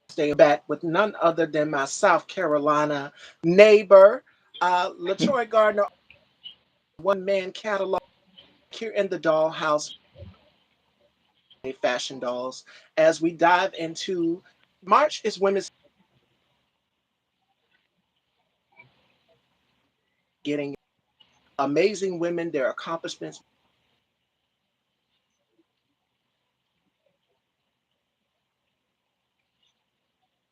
Stay back with none other than my South Carolina neighbor, LaTroy Gardner, one man catalog here in the dollhouse, fashion dolls. As we dive into March is Women's getting amazing women, their accomplishments.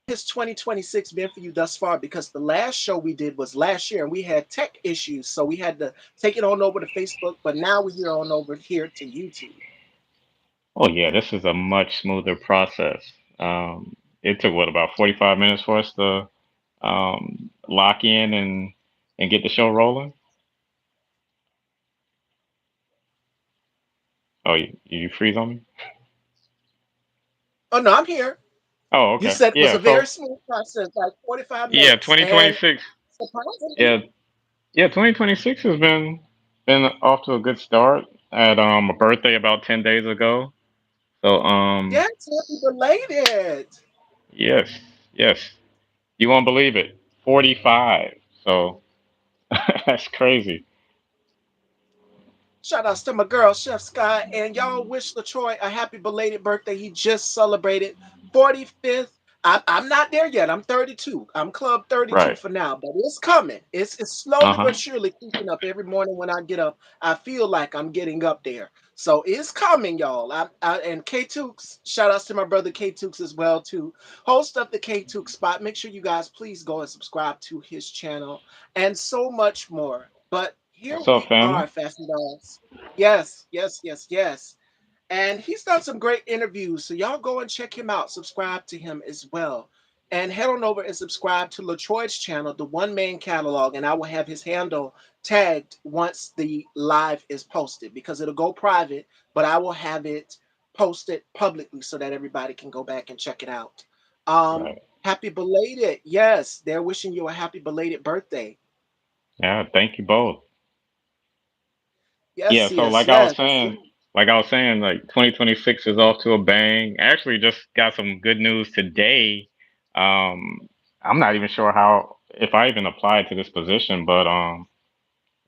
Has 2026 been for you thus far? Because the last show we did was last year and we had tech issues, so we had to take it on over to Facebook, but now we're here on over here to YouTube. Oh yeah, this is a much smoother process. It took what about 45 minutes for us to lock in and get the show rolling. Oh, you freeze on me? Oh no, I'm here. Oh, You okay. said it was Yeah. a very So smooth process, like 45 yeah, minutes. And 2026. surprisingly, Yeah, yeah, 2026 has been off to a good start. I had a birthday about 10 days ago. So yes, happy belated. yes, yes. You won't believe it. 45. So that's crazy. Shout outs to my girl, Chef Scott, and y'all wish LaTroy a happy belated birthday. He just celebrated 45th. I'm not there yet. I'm 32. I'm Club 32 Right. for now, but it's coming. It's slowly Uh-huh. but surely creeping up. Every morning when I get up, I feel like I'm getting up there. So it's coming, y'all. And K Tukes, shout outs to my brother K Tukes as well, too. Host of the K Tukes spot. Make sure you guys please go and subscribe to his channel and so much more. But here What's up, we family? are, Fashion Dogs. Yes, yes, yes, yes. And he's done some great interviews. So y'all go and check him out. Subscribe to him as well. And head on over and subscribe to LaTroy's channel, the One Man Catalog. And I will have his handle tagged once the live is posted because it'll go private, but I will have it posted publicly so that everybody can go back and check it out. Right. Happy belated. Yes, they're wishing you a happy belated birthday. Yeah, thank you both. Yeah, Yes, so yes, yes. like I was saying, like 2026 is off to a bang. I actually just got some good news today. I'm not even sure how if I even applied to this position, but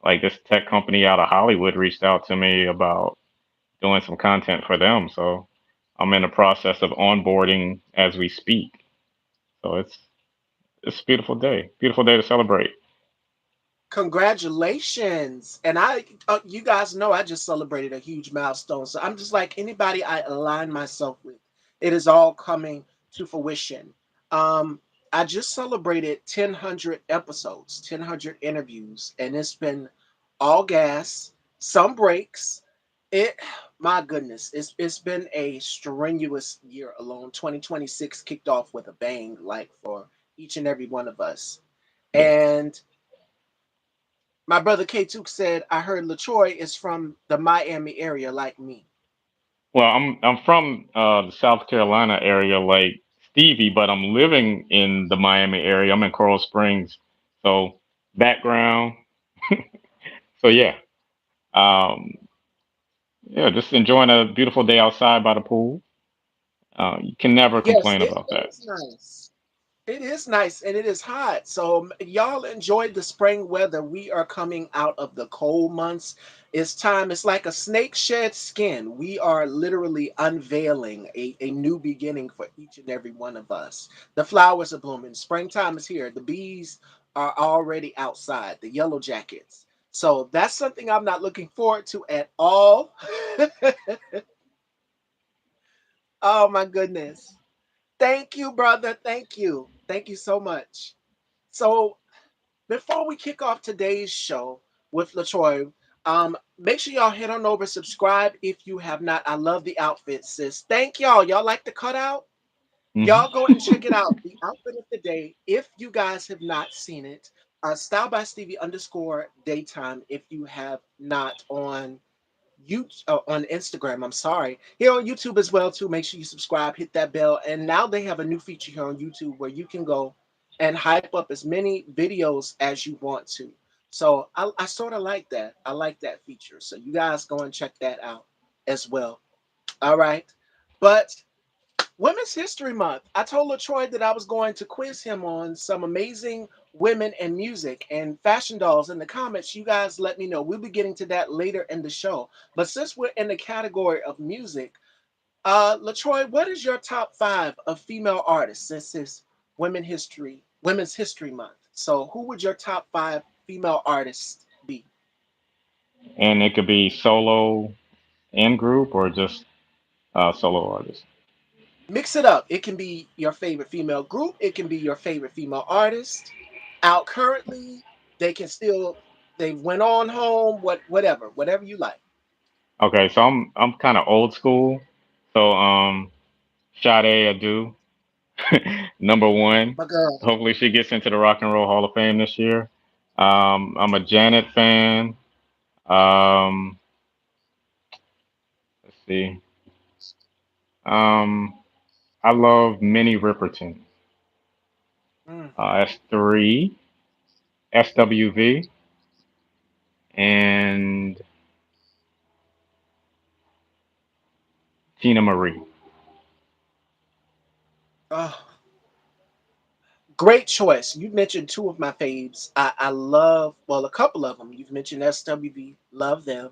like this tech company out of Hollywood reached out to me about doing some content for them. So I'm in the process of onboarding as we speak. So it's a beautiful day to celebrate. Congratulations. And you guys know I just celebrated a huge milestone. So I'm just like anybody I align myself with, it is all coming to fruition. Um, I just celebrated 1,000 episodes, 1,000 interviews, and it's been all gas, some breaks. It, my goodness, it's been a strenuous year alone. 2026 kicked off with a bang, like for each and every one of us. Yeah. And my brother K2 said, I heard LaTroy is from the Miami area like me. Well, I'm from the South Carolina area, like Stevie, but I'm living in the Miami area. I'm in Coral Springs, so background. So yeah, um, yeah, just enjoying a beautiful day outside by the pool. You can never Yes, complain it about that. is nice. It is nice and it is hot. So y'all enjoyed the spring weather. We are coming out of the cold months. It's time. It's like a snake shed skin. We are literally unveiling a new beginning for each and every one of us. The flowers are blooming. Springtime is here. The bees are already outside, the yellow jackets. So that's something I'm not looking forward to at all. Oh my goodness. Thank you, brother. Thank you. Thank you so much. So before we kick off today's show with LaTroy, make sure y'all head on over, subscribe if you have not. I love the outfit, sis. Thank y'all. Y'all like the cutout? Hmm. Y'all go and check it out. The outfit of the day, if you guys have not seen it, style by Stevie underscore daytime if you have not on on Instagram. I'm sorry. Here on YouTube as well too. Make sure you subscribe, hit that bell, and now they have a new feature here on YouTube where you can go and hype up as many videos as you want to. So I sort of like that. I like that feature. So you guys go and check that out as well. All right, but Women's History Month. I told LaTroy that I was going to quiz him on some amazing women and music and fashion dolls in the comments. You guys let me know. We'll be getting to that later in the show. But since we're in the category of music, LaTroy, what is your top five of female artists since it's Women's History Month? So who would your top five female artists be? And it could be solo and group or just solo artist. Mix it up. It can be your favorite female group. It can be your favorite female artist. Out currently, they can still they went on home. Whatever you like. Okay, so I'm kind of old school. So Sade Adu, number one. My girl. Hopefully she gets into the Rock and Roll Hall of Fame this year. I'm a Janet fan. Um, let's see. Um, I love Minnie Riperton. Mm. S3, SWV, and Tina Marie. Oh, great choice. You mentioned two of my faves. I love well a couple of them. You've mentioned SWV. Love them.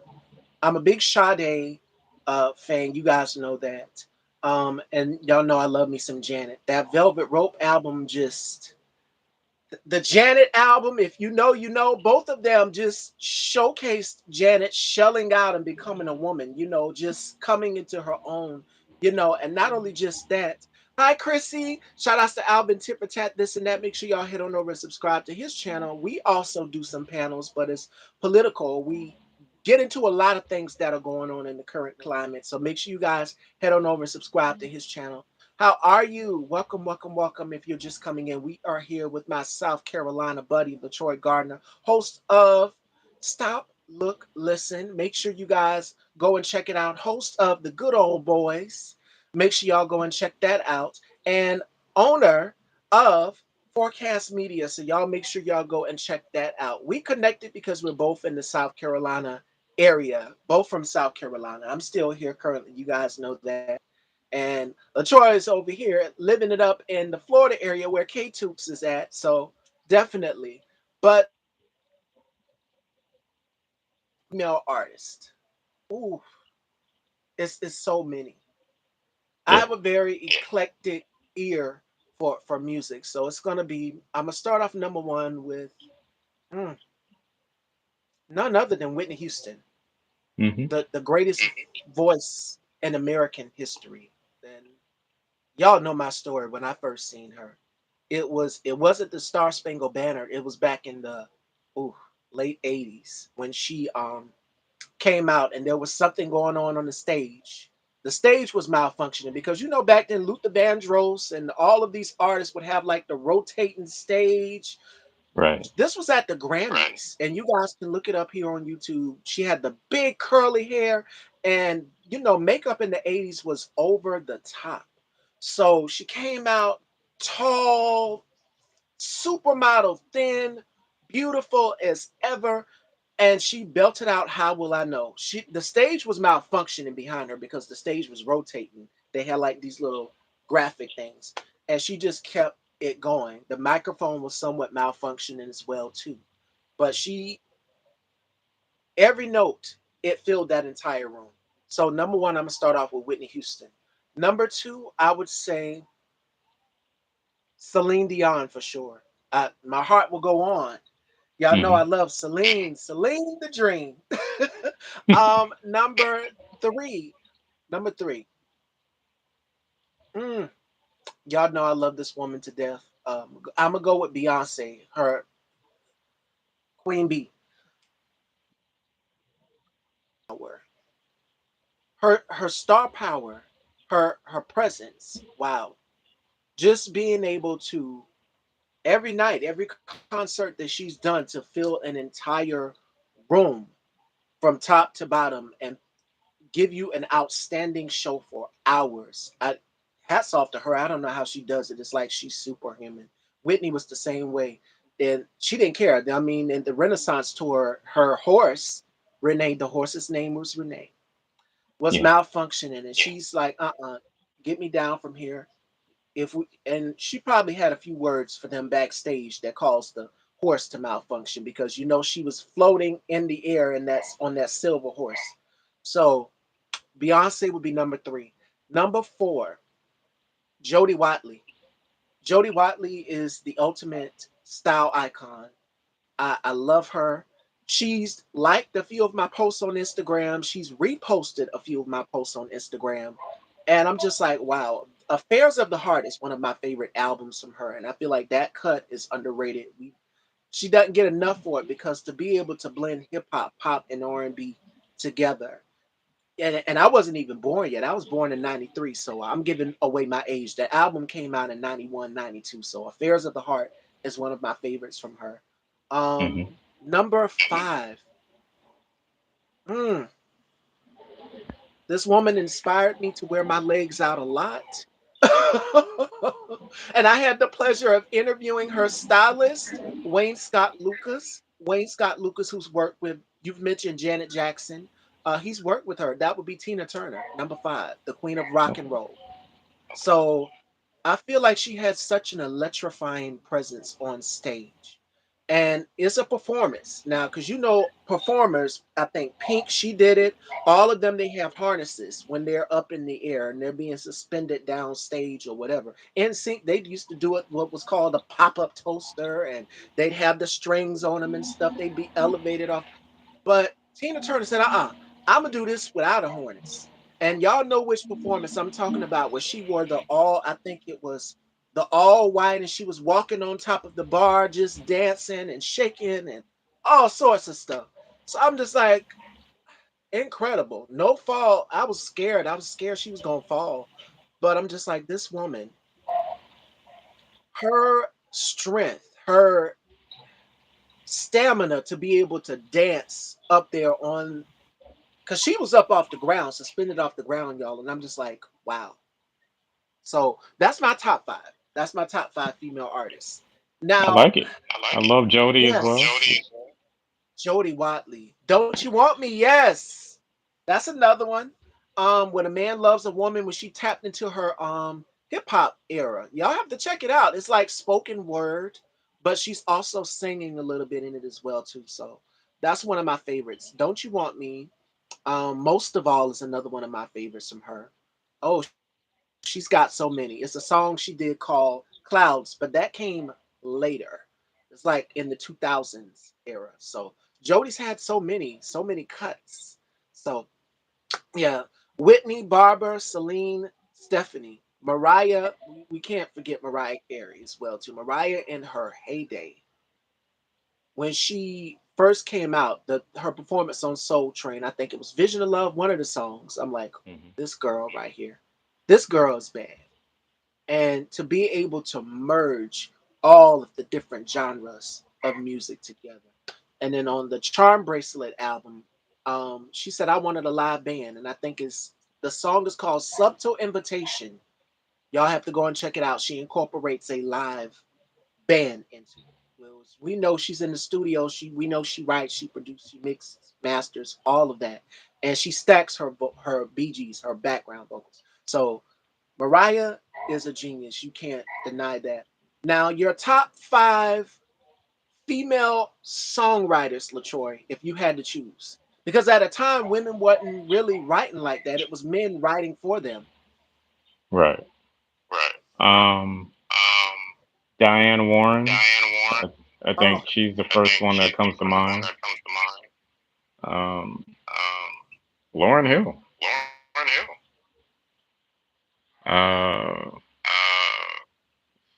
I'm a big Sade fan. You guys know that. And y'all know I love me some Janet. That Velvet Rope album just the Janet album, if you know, you know, both of them just showcased Janet shelling out and becoming a woman, just coming into her own, and not only just that. Hi, Chrissy. Shout outs to Alvin Tipper Tat, this and that. Make sure y'all head on over and subscribe to his channel. We also do some panels, but it's political. We get into a lot of things that are going on in the current climate. So make sure you guys head on over and subscribe to his channel. How are you? Welcome, welcome, welcome. If you're just coming in, we are here with my South Carolina buddy, LaTroy Gardner, host of Stop, Look, Listen. Make sure you guys go and check it out. Host of The Good Old Boys. Make sure y'all go and check that out. And owner of Forecast Media. So y'all make sure y'all go and check that out. We connected because we're both in the South Carolina area, both from South Carolina. I'm still here currently. You guys know that. And LaTroy is over here living it up in the Florida area where K Toops is at. So definitely. But female artist. Ooh, it's so many. I Yeah. have a very eclectic ear for music. So it's gonna be I'm gonna start off number one with mm, none other than Whitney Houston, Hmm. the greatest voice in American history. And y'all know my story when I first seen her. It wasn't the Star Spangled Banner. It was back in the ooh, late '80s when she came out and there was something going on the stage. The stage was malfunctioning because back then Luther Vandross and all of these artists would have like the rotating stage. Right. This was at the Grammys, and you guys can look it up here on YouTube. She had the big curly hair, and makeup in the '80s was over the top. So she came out tall, supermodel, thin, beautiful as ever, and she belted out "How Will I Know." The stage was malfunctioning behind her because the stage was rotating. They had like these little graphic things, and she just kept it going. The microphone was somewhat malfunctioning as well too, but she every note it filled that entire room. So number one, I'm gonna start off with Whitney Houston. Number two, I would say Celine Dion for sure. My heart will go on. Y'all know Hmm. I love Celine. Celine the Dream. Number three. Number three. Mm, y'all know I love this woman to death. I'm gonna go with Beyonce, her Queen Bee. Her star power, her presence. Wow. Just being able to every night, every concert that she's done to fill an entire room from top to bottom and give you an outstanding show for hours. Hats off to her. I don't know how she does it. It's like she's superhuman. Whitney was the same way, and she didn't care. I mean, in the Renaissance tour, her horse, Renee, the horse's name was Renee, was Yeah. malfunctioning, and she's like, Get Me Down From Here. If we and she probably had a few words for them backstage that caused the horse to malfunction because she was floating in the air and that's on that silver horse. So Beyonce would be number three. Number four, Jodie Watley. Jodie Watley is the ultimate style icon. I love her. She's liked a few of my posts on Instagram. She's reposted a few of my posts on Instagram. And I'm just like, wow. Affairs of the Heart is one of my favorite albums from her. And I feel like that cut is underrated. She doesn't get enough for it because to be able to blend hip hop, pop, and R&B together. And I wasn't even born yet. I was born in 93, so I'm giving away my age. The album came out in 91, 92. So Affairs of the Heart is one of my favorites from her. Um, Hmm. Number five. Mm, this woman inspired me to wear my legs out a lot. And I had the pleasure of interviewing her stylist, Wayne Scott Lucas. Wayne Scott Lucas, who's worked with, you've mentioned Janet Jackson. He's worked with her. That would be Tina Turner, number five, the queen of rock and roll. So I feel like she had such an electrifying presence on stage. And it's a performance now, because performers, I think Pink, she did it. All of them, they have harnesses when they're up in the air and they're being suspended down stage or whatever. In sync, they used to do it what was called a pop-up toaster, and they'd have the strings on them and stuff. They'd be elevated off. But Tina Turner said, I'm gonna do this without a harness. And y'all know which performance I'm talking about, where she wore I think it was the all white, and she was walking on top of the bar, just dancing and shaking and all sorts of stuff. So I'm just like, incredible. No fall. I was scared. I was scared she was gonna fall. But I'm just like, this woman, her strength, her stamina to be able to dance up there on because she was up off the ground, suspended off the ground, y'all. And I'm just like, wow. So that's my top five. That's my top five female artists. I Now, like it. I love Jodie as yes, well. Jodie Watley. Don't You Want Me? Yes. That's another one. When a Man Loves a Woman, when she tapped into her hip hop era. Y'all have to check it out. It's like spoken word, but she's also singing a little bit in it as well, too. So that's one of my favorites. Don't You Want Me? Most of All is another one of my favorites from her. Oh, she's got so many. It's a song she did called Clouds, but that came later. It's like in the 2000s era. So Jodie's had so many cuts. So yeah, Whitney, Barbara, Celine, Stephanie, Mariah. We can't forget Mariah Carey as well too. Mariah in her heyday when she first came out, her performance on Soul Train, I think it was Vision of Love, one of the songs. I'm like, Hmm. this girl right here, this girl is bad. And to be able to merge all of the different genres of music together. And then on the Charm Bracelet album, she said I wanted a live band, and I think the song is called Subtle Invitation. Y'all have to go and check it out. She incorporates a live band into it. We know she's in the studio. We know she writes, she produces, she mixes, masters, all of that, and she stacks her BGs, her background vocals. So Mariah is a genius. You can't deny that. Now your top five female songwriters, Latroy, if you had to choose, because at a time women wasn't really writing like that. It was men writing for them. Right. Um, Diane Warren. I, I Oh, think she's the first one that comes to mind. Um, Lauren Hill. Uh,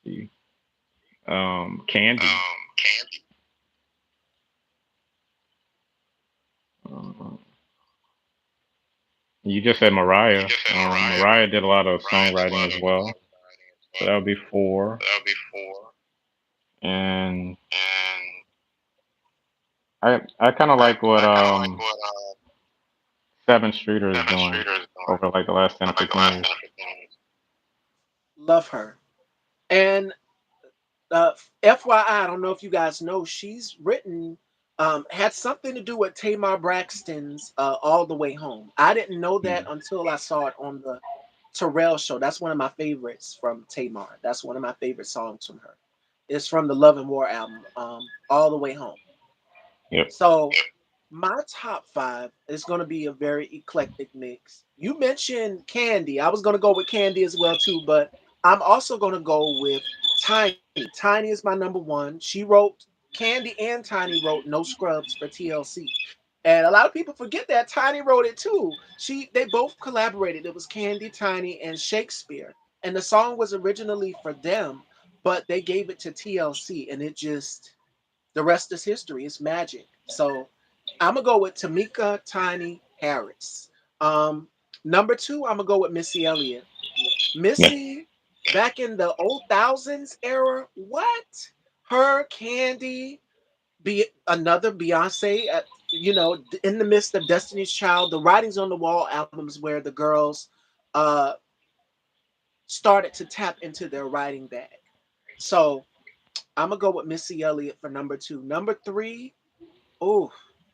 see, Candy. Uh, you just said Mariah. Mariah did a lot of songwriting as well. So that would be four. And I kind of like what Seven Streeter is doing over like the last 10 or 15 years. love her. And FYI, I don't know if you guys know, she's written, had something to do with Tamar Braxton's All the Way Home. I didn't know that Mm. until I saw it on the Terrell Show. That's one of my favorites from Tamar. That's one of my favorite songs from her. It's from the Love and War album, All the Way Home. Yep. So my top five is going to be a very eclectic mix. You mentioned Candy. I was going to go with Candy as well too, but I'm also going to go with Tiny. Tiny is my number one. She wrote Candy and Tiny wrote No Scrubs for TLC. And a lot of people forget that Tiny wrote it too. They both collaborated. It was Candy, Tiny, and Shakespeare. And the song was originally for them, but they gave it to TLC, and it just the rest is history. It's magic. So I'm gonna go with Tamika Tiny Harris. Number two, I'm gonna go with Missy Elliott. Yeah. Missy, back in the old thousands era, what? Her, Candy, be another Beyonce. In the midst of Destiny's Child, the Writings on the Wall albums, where the girls uh, started to tap into their writing bag. So I'm gonna go with Missy Elliott for number two. Number three, oh,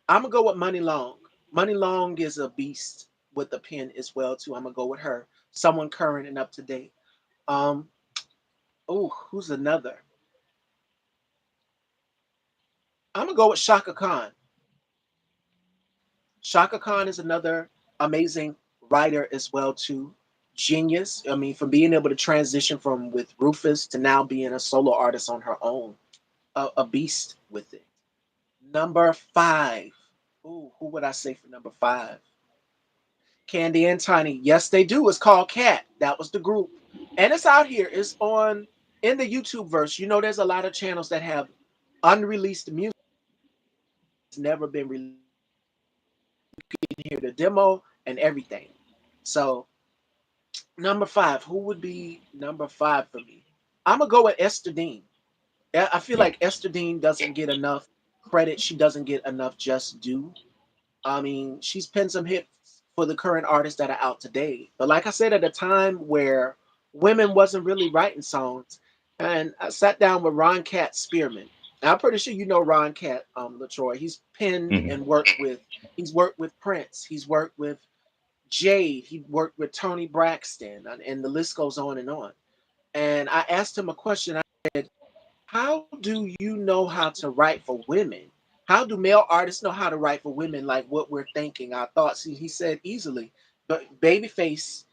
I'm gonna go with Money Long. Money Long is a beast with the pen as well too. I'm gonna go with her. Someone current and up to date. Um, oh, who's another? I'm gonna go with Shaka Khan. Shaka Khan is another amazing writer as well too. Genius. I mean, from being able to transition from with Rufus to now being a solo artist on her own, a beast with it. Number five. Ooh, who would I say for number five? Candy and Tiny. Yes, they do. It's called Cat. That was the group. And it's out here. It's on in the YouTube verse. There's a lot of channels that have unreleased music that's never been released. You can hear the demo and everything. So number five, who would be number five for me? I'm gonna go with Esther Dean. I feel Yeah. like Esther Dean doesn't get enough credit. She doesn't get enough just due. I mean, she's penned some hits for the current artists that are out today. But like I said, at a time where women wasn't really writing songs, and I sat down with Ron Cat Spearman. And I'm pretty sure you know Ron Cat, Latroy. Hmm. He's worked with Prince. He's worked with Jade. He worked with Tony Braxton, and the list goes on and on. And I asked him a question. How do you know how to write for women? How do male artists know how to write for women like what we're thinking, our thoughts? He said easily. But Babyface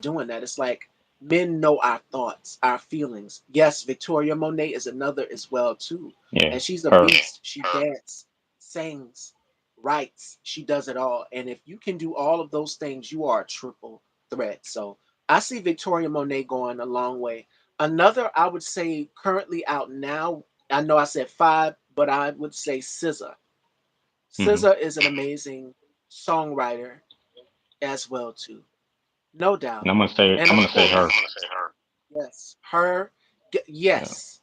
doing that. It's like men know our thoughts, our feelings. Yes, Victoria Monet is another as well too. Yeah. And she's a Her. beast. She dances, sings, writes. She does it all. And if you can do all of those things, you are a triple threat. So I see Victoria Monet going a long way. Another I would say currently out now, I know I said five, but I would say SZA. Hmm. SZA is an amazing songwriter as well too. No doubt. And I'm gonna say And I'm of gonna say her. course, yes, her. Yeah. Yes,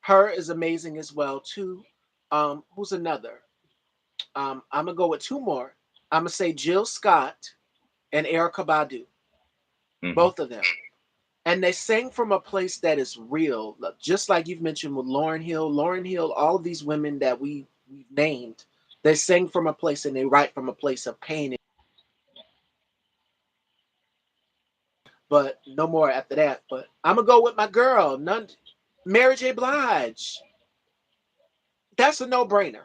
her is amazing as well too. Who's another? I'm gonna go with two more. I'm gonna say Jill Scott and Erica Badu, Hmm. both of them, and they sing from a place that is real, just like you've mentioned with Lauren Hill. Lauren Hill, all of these women that we've named, they sing from a place and they write from a place of pain. But no more after that. But I'm gonna go with my girl, none, Mary J. Blige. That's a no-brainer.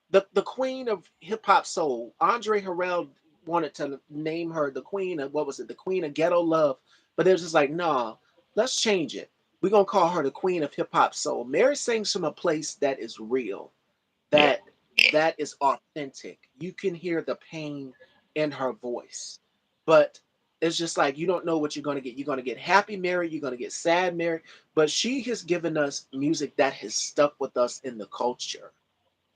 The queen of hip hop soul. Andre Harrell wanted to name her the queen of what was it? The queen of ghetto love. But it was just like, nah, let's change it. We're gonna call her the queen of hip hop soul. Mary sings from a place that is real, Yeah. that that is authentic. You can hear the pain in her voice. But it's just like you don't know what you're gonna get. You're gonna get happy Mary, you're gonna get sad Mary, but she has given us music that has stuck with us in the culture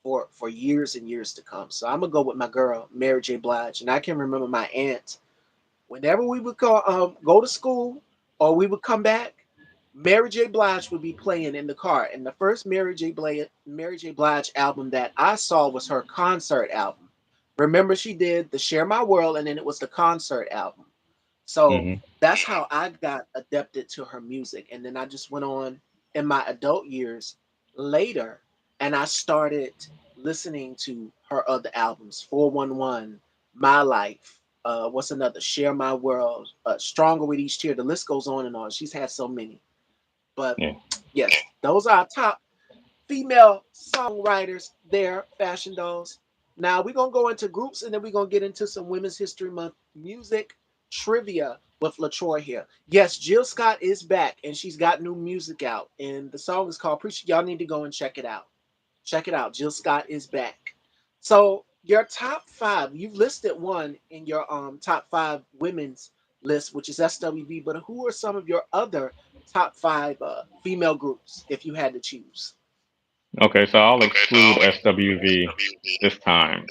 for years and years to come. So I'm gonna go with my girl, Mary J. Blige. And I can remember my aunt, whenever we would go to school or we would come back, Mary J. Blige would be playing in the car. And the first Mary J. Blige album that I saw was her concert album. Remember, she did the Share My World, and then it was the concert album. So Hmm. that's how I got adapted to her music. And then I just went on in my adult years later and I started listening to her other albums, 411, My Life. What's another? Share My World, Stronger with Each Tear. The list goes on and on. She's had so many. But Yeah. yes, those are our top female songwriters there, Fashion Dolls. Now we're gonna go into groups and then we're gonna get into some Women's History Month music trivia with LaTroy here. Yes, Jill Scott is back and she's got new music out. And the song is called Preacher. Y'all need to go and check it out. Check it out. Jill Scott is back. So your top five, you've listed one in your top five women's list, which is SWV, but who are some of your other top five female groups if you had to choose? Okay, so I'll exclude SWV this time.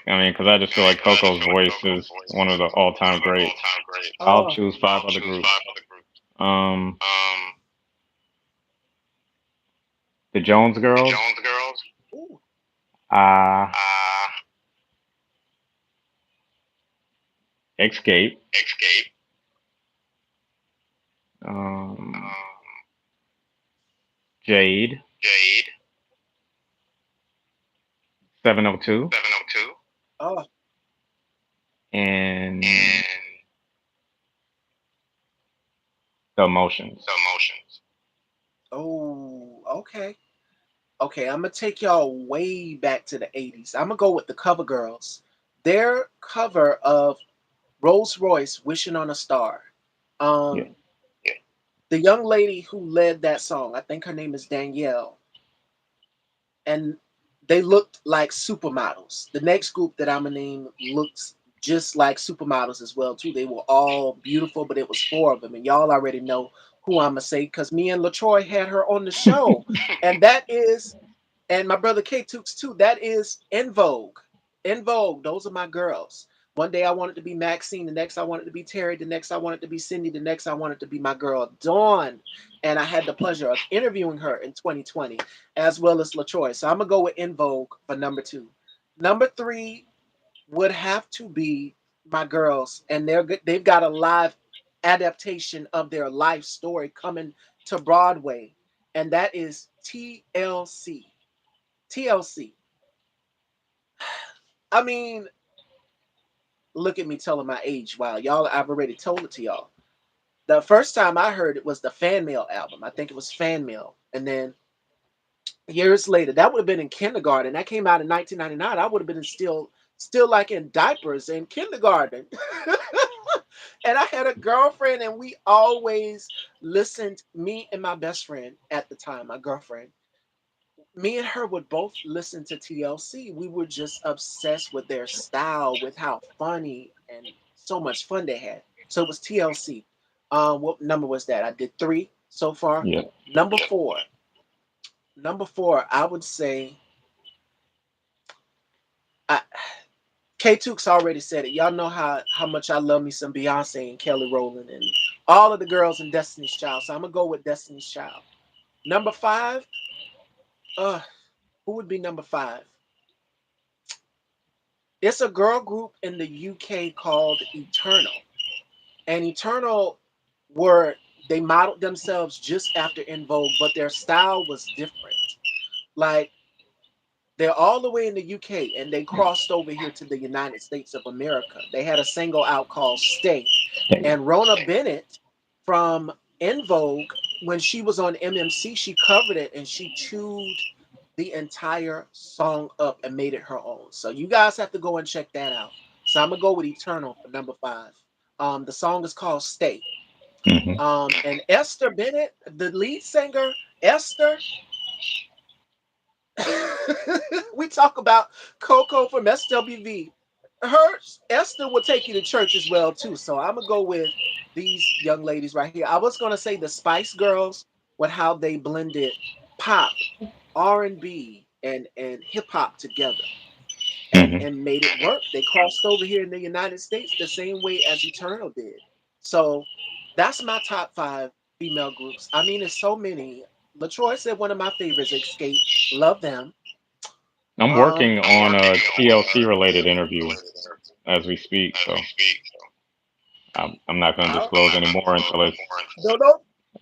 I mean, because I just feel like Coco's voice is one of the all-time greats. I'll Oh, choose five other groups. Um, the Jones Girls, ooh, uh, Escape, um, Jade, 702, oh, and the Emotions. oh, okay. Okay, I'm gonna take y'all way back to the 80s. I'm gonna go with the Cover Girls. Their cover of Rolls Royce Wishing on a Star. Yeah. Um, the young lady who led that song, I think her name is Danielle, and they looked like supermodels. The next group that I'm gonna name looks just like supermodels as well too. They were all beautiful, but it was four of them, and y'all already know who I'm gonna say because me and Latroy had her on the show, and that is, and my brother K Tooks too. That is In Vogue. In Vogue. Those are my girls. One day I wanted to be Maxine. The next I wanted to be Terry. The next I wanted to be Cindy. The next I wanted to be my girl Dawn. And I had the pleasure of interviewing her in 2020, as well as LaTroy. So I'm gonna go with In Vogue for number two. Number three would have to be my girls, and they've got a live adaptation of their life story coming to Broadway, and that is TLC. TLC. I mean, look at me telling my age. Wow, y'all, I've already told it to y'all. The first time I heard it was the Fan Mail album. I think it was Fan Mail. And then years later, that would have been in kindergarten. That came out in 1999. I would have been still like in diapers in kindergarten. And I had a girlfriend and we always listened, me and my best friend at the time, my girlfriend, me and her would both listen to TLC. We were just obsessed with their style, with how funny and so much fun they had. So it was TLC. What number was that? I did three so far. Yeah. Number four. Number four, I would say I, K Tooks already said it. Y'all know how much I love me some Beyonce and Kelly Rowland and all of the girls in Destiny's Child. So I'm gonna go with Destiny's Child. Number five, uh, who would be number five? It's a girl group in the UK called Eternal. And Eternal were they modeled themselves just after In Vogue, but their style was different. Like they're all the way in the UK and they crossed over here to the United States of America. They had a single out called Stay. And Rona Bennett from In Vogue, when she was on MMC, she covered it and she chewed the entire song up and made it her own. So you guys have to go and check that out. So I'm gonna go with Eternal for number five. The song is called Stay. Hmm. And Esther Bennett, the lead singer, Esther, we talk about Coco from SWV. Her Esther will take you to church as well too. So I'm gonna go with these young ladies right here. I was gonna say the Spice Girls with how they blended pop, R&B, and hip hop together Hmm. and made it work. They crossed over here in the United States the same way as Eternal did. So that's my top five female groups. I mean, there's so many. Latroy said one of my favorites, Escape. Love them. I'm Um, working on a TLC related interview as we speak, so I'm not going to I, disclose anymore until it's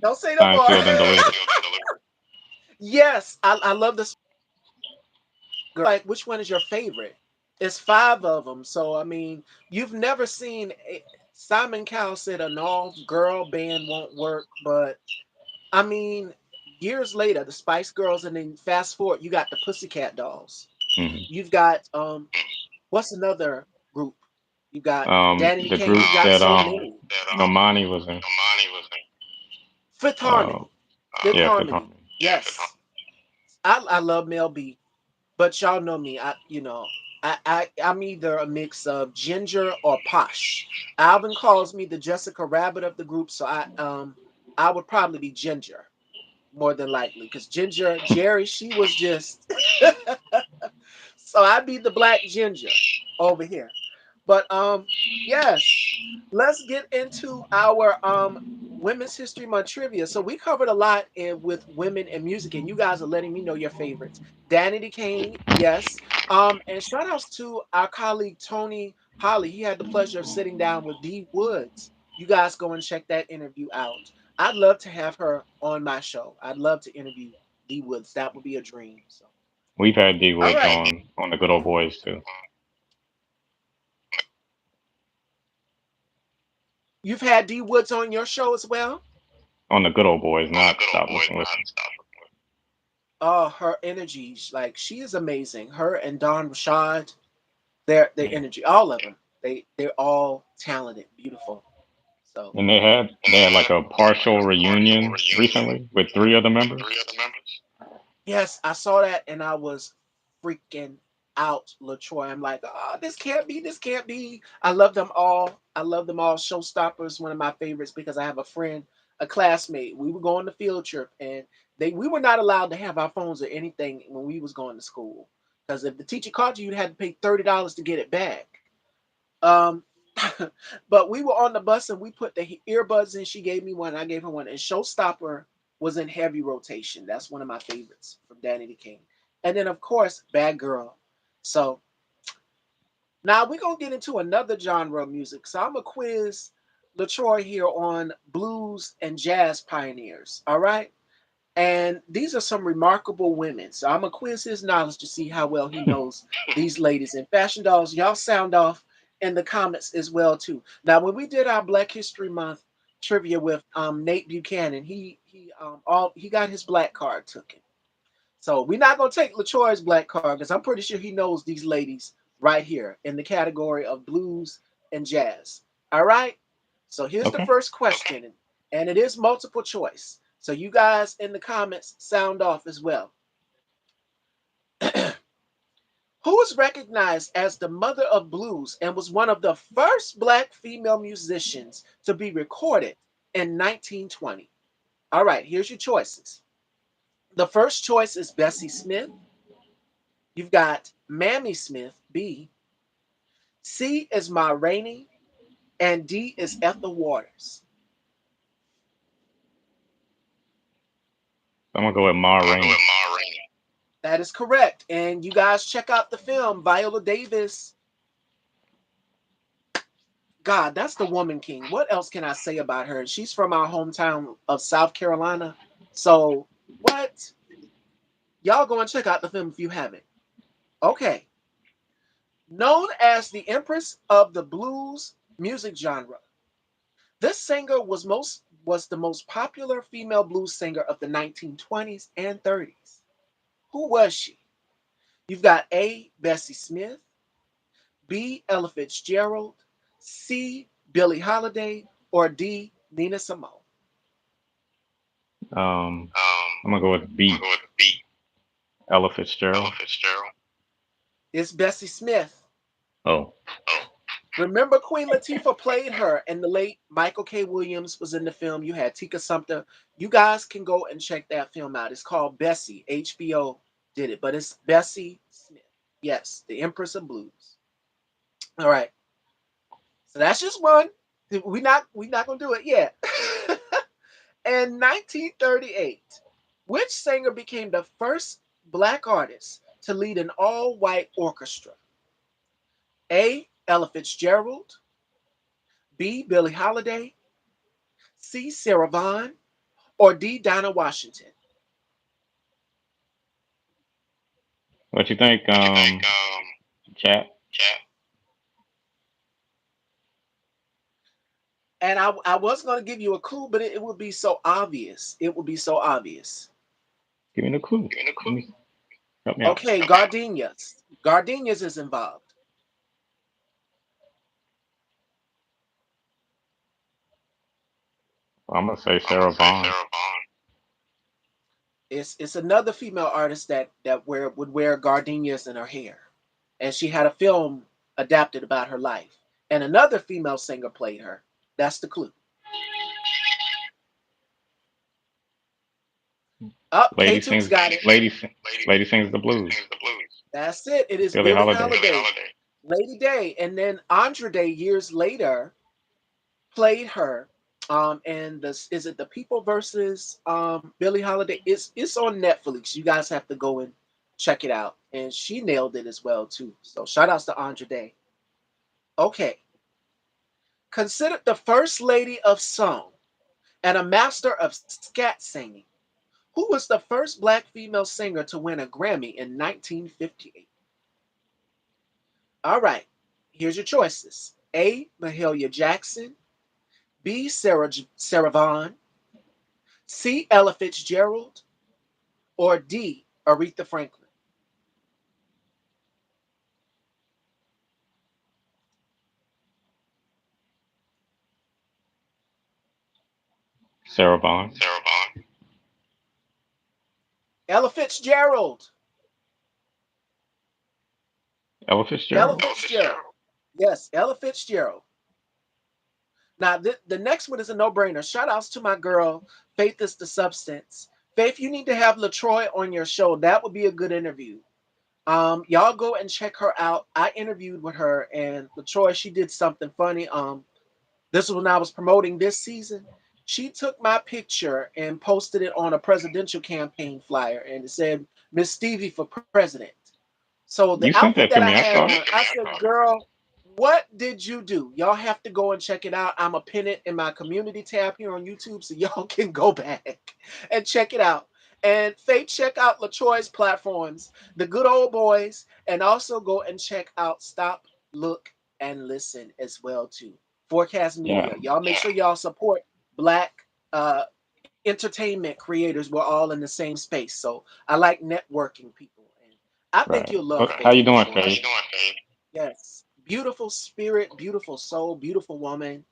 don't say no signed, more. sealed, and delivered. Yes, I love this girl. Like, which one is your favorite? It's five of them. So I mean, you've never seen Simon Cowell said an all girl band won't work, but I mean, years later, the Spice Girls, and then fast forward, you got the Pussycat Dolls. Hmm. You've got what's another group? You got Danny The Kane. group You got that so many. Normani was in. Fifth Uh, Harmony. Fifth yeah, Fifth Harmony. Harmony. Yes, I love Mel B. But y'all know me. I'm either a mix of ginger or posh. Alvin calls me the Jessica Rabbit of the group, so I would probably be ginger more than likely because Ginger Jerry, she was just so I'd be the black ginger over here. But yes, let's get into our Women's History Month trivia. So we covered a lot with women and music, and you guys are letting me know your favorites. Danny DeCane, yes. And shout outs to our colleague Tony Holly. He had the pleasure of sitting down with Dee Woods. You guys go and check that interview out. I'd love to have her on my show. I'd love to interview Dee Woods. That would be a dream. So We've had D all Woods right. on the Good Old Boys too. You've had Dee Woods on your show as well? On the Good Old Boys, not Stop Listen Listen. Oh, her energy, like she is amazing. Her and Don Rashad, their Yeah. energy, all of them, they're all talented, beautiful. So And they had like a partial reunion recently with three other members. yes, I saw that and I was freaking out, Latroy. I'm like, oh, this can't be, this can't be. I love them all. I love them all. Showstoppers, one of my favorites because I have a friend, a classmate. We were going to field trip and we were not allowed to have our phones or anything when we was going to school. Because if the teacher caught you, you'd have to pay $30 to get it back. Um, but we were on the bus and we put the earbuds in. She gave me one, I gave her one. And Showstopper was in heavy rotation. That's one of my favorites from Danny the King. And then, of course, Bad Girl. So now we're going to get into another genre of music. So I'm going to quiz LaTroy here on blues and jazz pioneers. All right. And these are some remarkable women. So I'm going to quiz his knowledge to see how well he knows these ladies. And Fashion Dolls, y'all sound off in the comments as well too. Now, when we did our Black History Month trivia with Nate Buchanan, he got his black card taken. So we're not gonna take LaTroy's black card because I'm pretty sure he knows these ladies right here in the category of blues and jazz. All right. So here's the Okay. first question, and it is multiple choice. So you guys in the comments sound off as well. Who is recognized as the mother of blues and was one of the first black female musicians to be recorded in 1920? All right, here's your choices. The first choice is Bessie Smith. You've got Mammy Smith, B. C is Ma Rainey, and D is Ethel Waters. So I'm gonna go with Ma Rainey. That is correct. And you guys check out the film. Viola Davis. God, that's the woman king. What else can I say about her? She's from our hometown of South Carolina. So, what? Y'all go and check out the film if you haven't. Okay. Known as the Empress of the blues music genre, this singer was the most popular female blues singer of the 1920s and 30s. Who was she? You've got A. Bessie Smith, B. Ella Fitzgerald, C. Billie Holiday, or D. Nina Simone. Um, I'm gonna go with B. Ella Fitzgerald. It's Bessie Smith. Oh, Remember Queen Latifah played her, and the late Michael K. Williams was in the film. You had Tika Sumpter. You guys can go and check that film out. It's called Bessie. HBO did it, but it's Bessie Smith. Yes, the Empress of Blues. All right. So that's just one. We not gonna do it yet. In 1938, which singer became the first black artist to lead an all-white orchestra? A. Ella Fitzgerald, B. Billie Holiday, C. Sarah Vaughan, or D. Dinah Washington. what you think, chat? And I was going to give you a clue, but it would be so obvious. It would be so obvious. Give me the clue. Give me, help me out. Okay, gardenias. Gardenias is involved. I'm gonna say Sarah Vaughn. It's another female artist would wear gardenias in her hair, and she had a film adapted about her life. And another female singer played her. That's the clue. Up, Lady K Tubes sings. got it. Lady sings the blues. That's it. It is Billie Billie Holiday. Holiday, Lady Day, and then Andra Day years later played her. And this is it the People versus Billie Holiday. It's on Netflix. You guys have to go and check it out. And she nailed it as well too. So shout outs to Andra Day. Okay. Considered the first lady of song and a master of scat singing, who was the first black female singer to win a Grammy in 1958? All right. Here's your choices. A. Mahalia Jackson. B. Sarah Vaughan. C. Ella Fitzgerald. Or D. Aretha Franklin. Sarah Vaughan. Ella Fitzgerald. Ella Ella Fitzgerald. Fitzgerald. Yes, Ella Fitzgerald. Now, the next one is a no brainer. Shout outs to my girl, Faith is the Substance. Faith, you need to have LaTroy on your show. That would be a good interview. Y'all go and check her out. I interviewed with her, and LaTroy, she did something funny. This was when I was promoting this season. She took my picture and posted it on a presidential campaign flyer, and it said Miss Stevie for president. So the You sent outfit that to that I me. I had saw it. on, I said, girl, what did you do? Y'all have to go and check it out. I'm going to pin it in my community tab here on YouTube so y'all can go back and check it out. And Faith, check out LaTroy's platforms, The Good Old Boys, and also go and check out Stop, Look, and Listen as well too. Forecast Yeah. Media. Y'all make sure y'all support Black uh, entertainment creators. We're all in the same space. So I like networking people. And I think Right. you'll love But how Faith you for doing, sure. Faith? Yes. Beautiful spirit, beautiful soul, beautiful woman.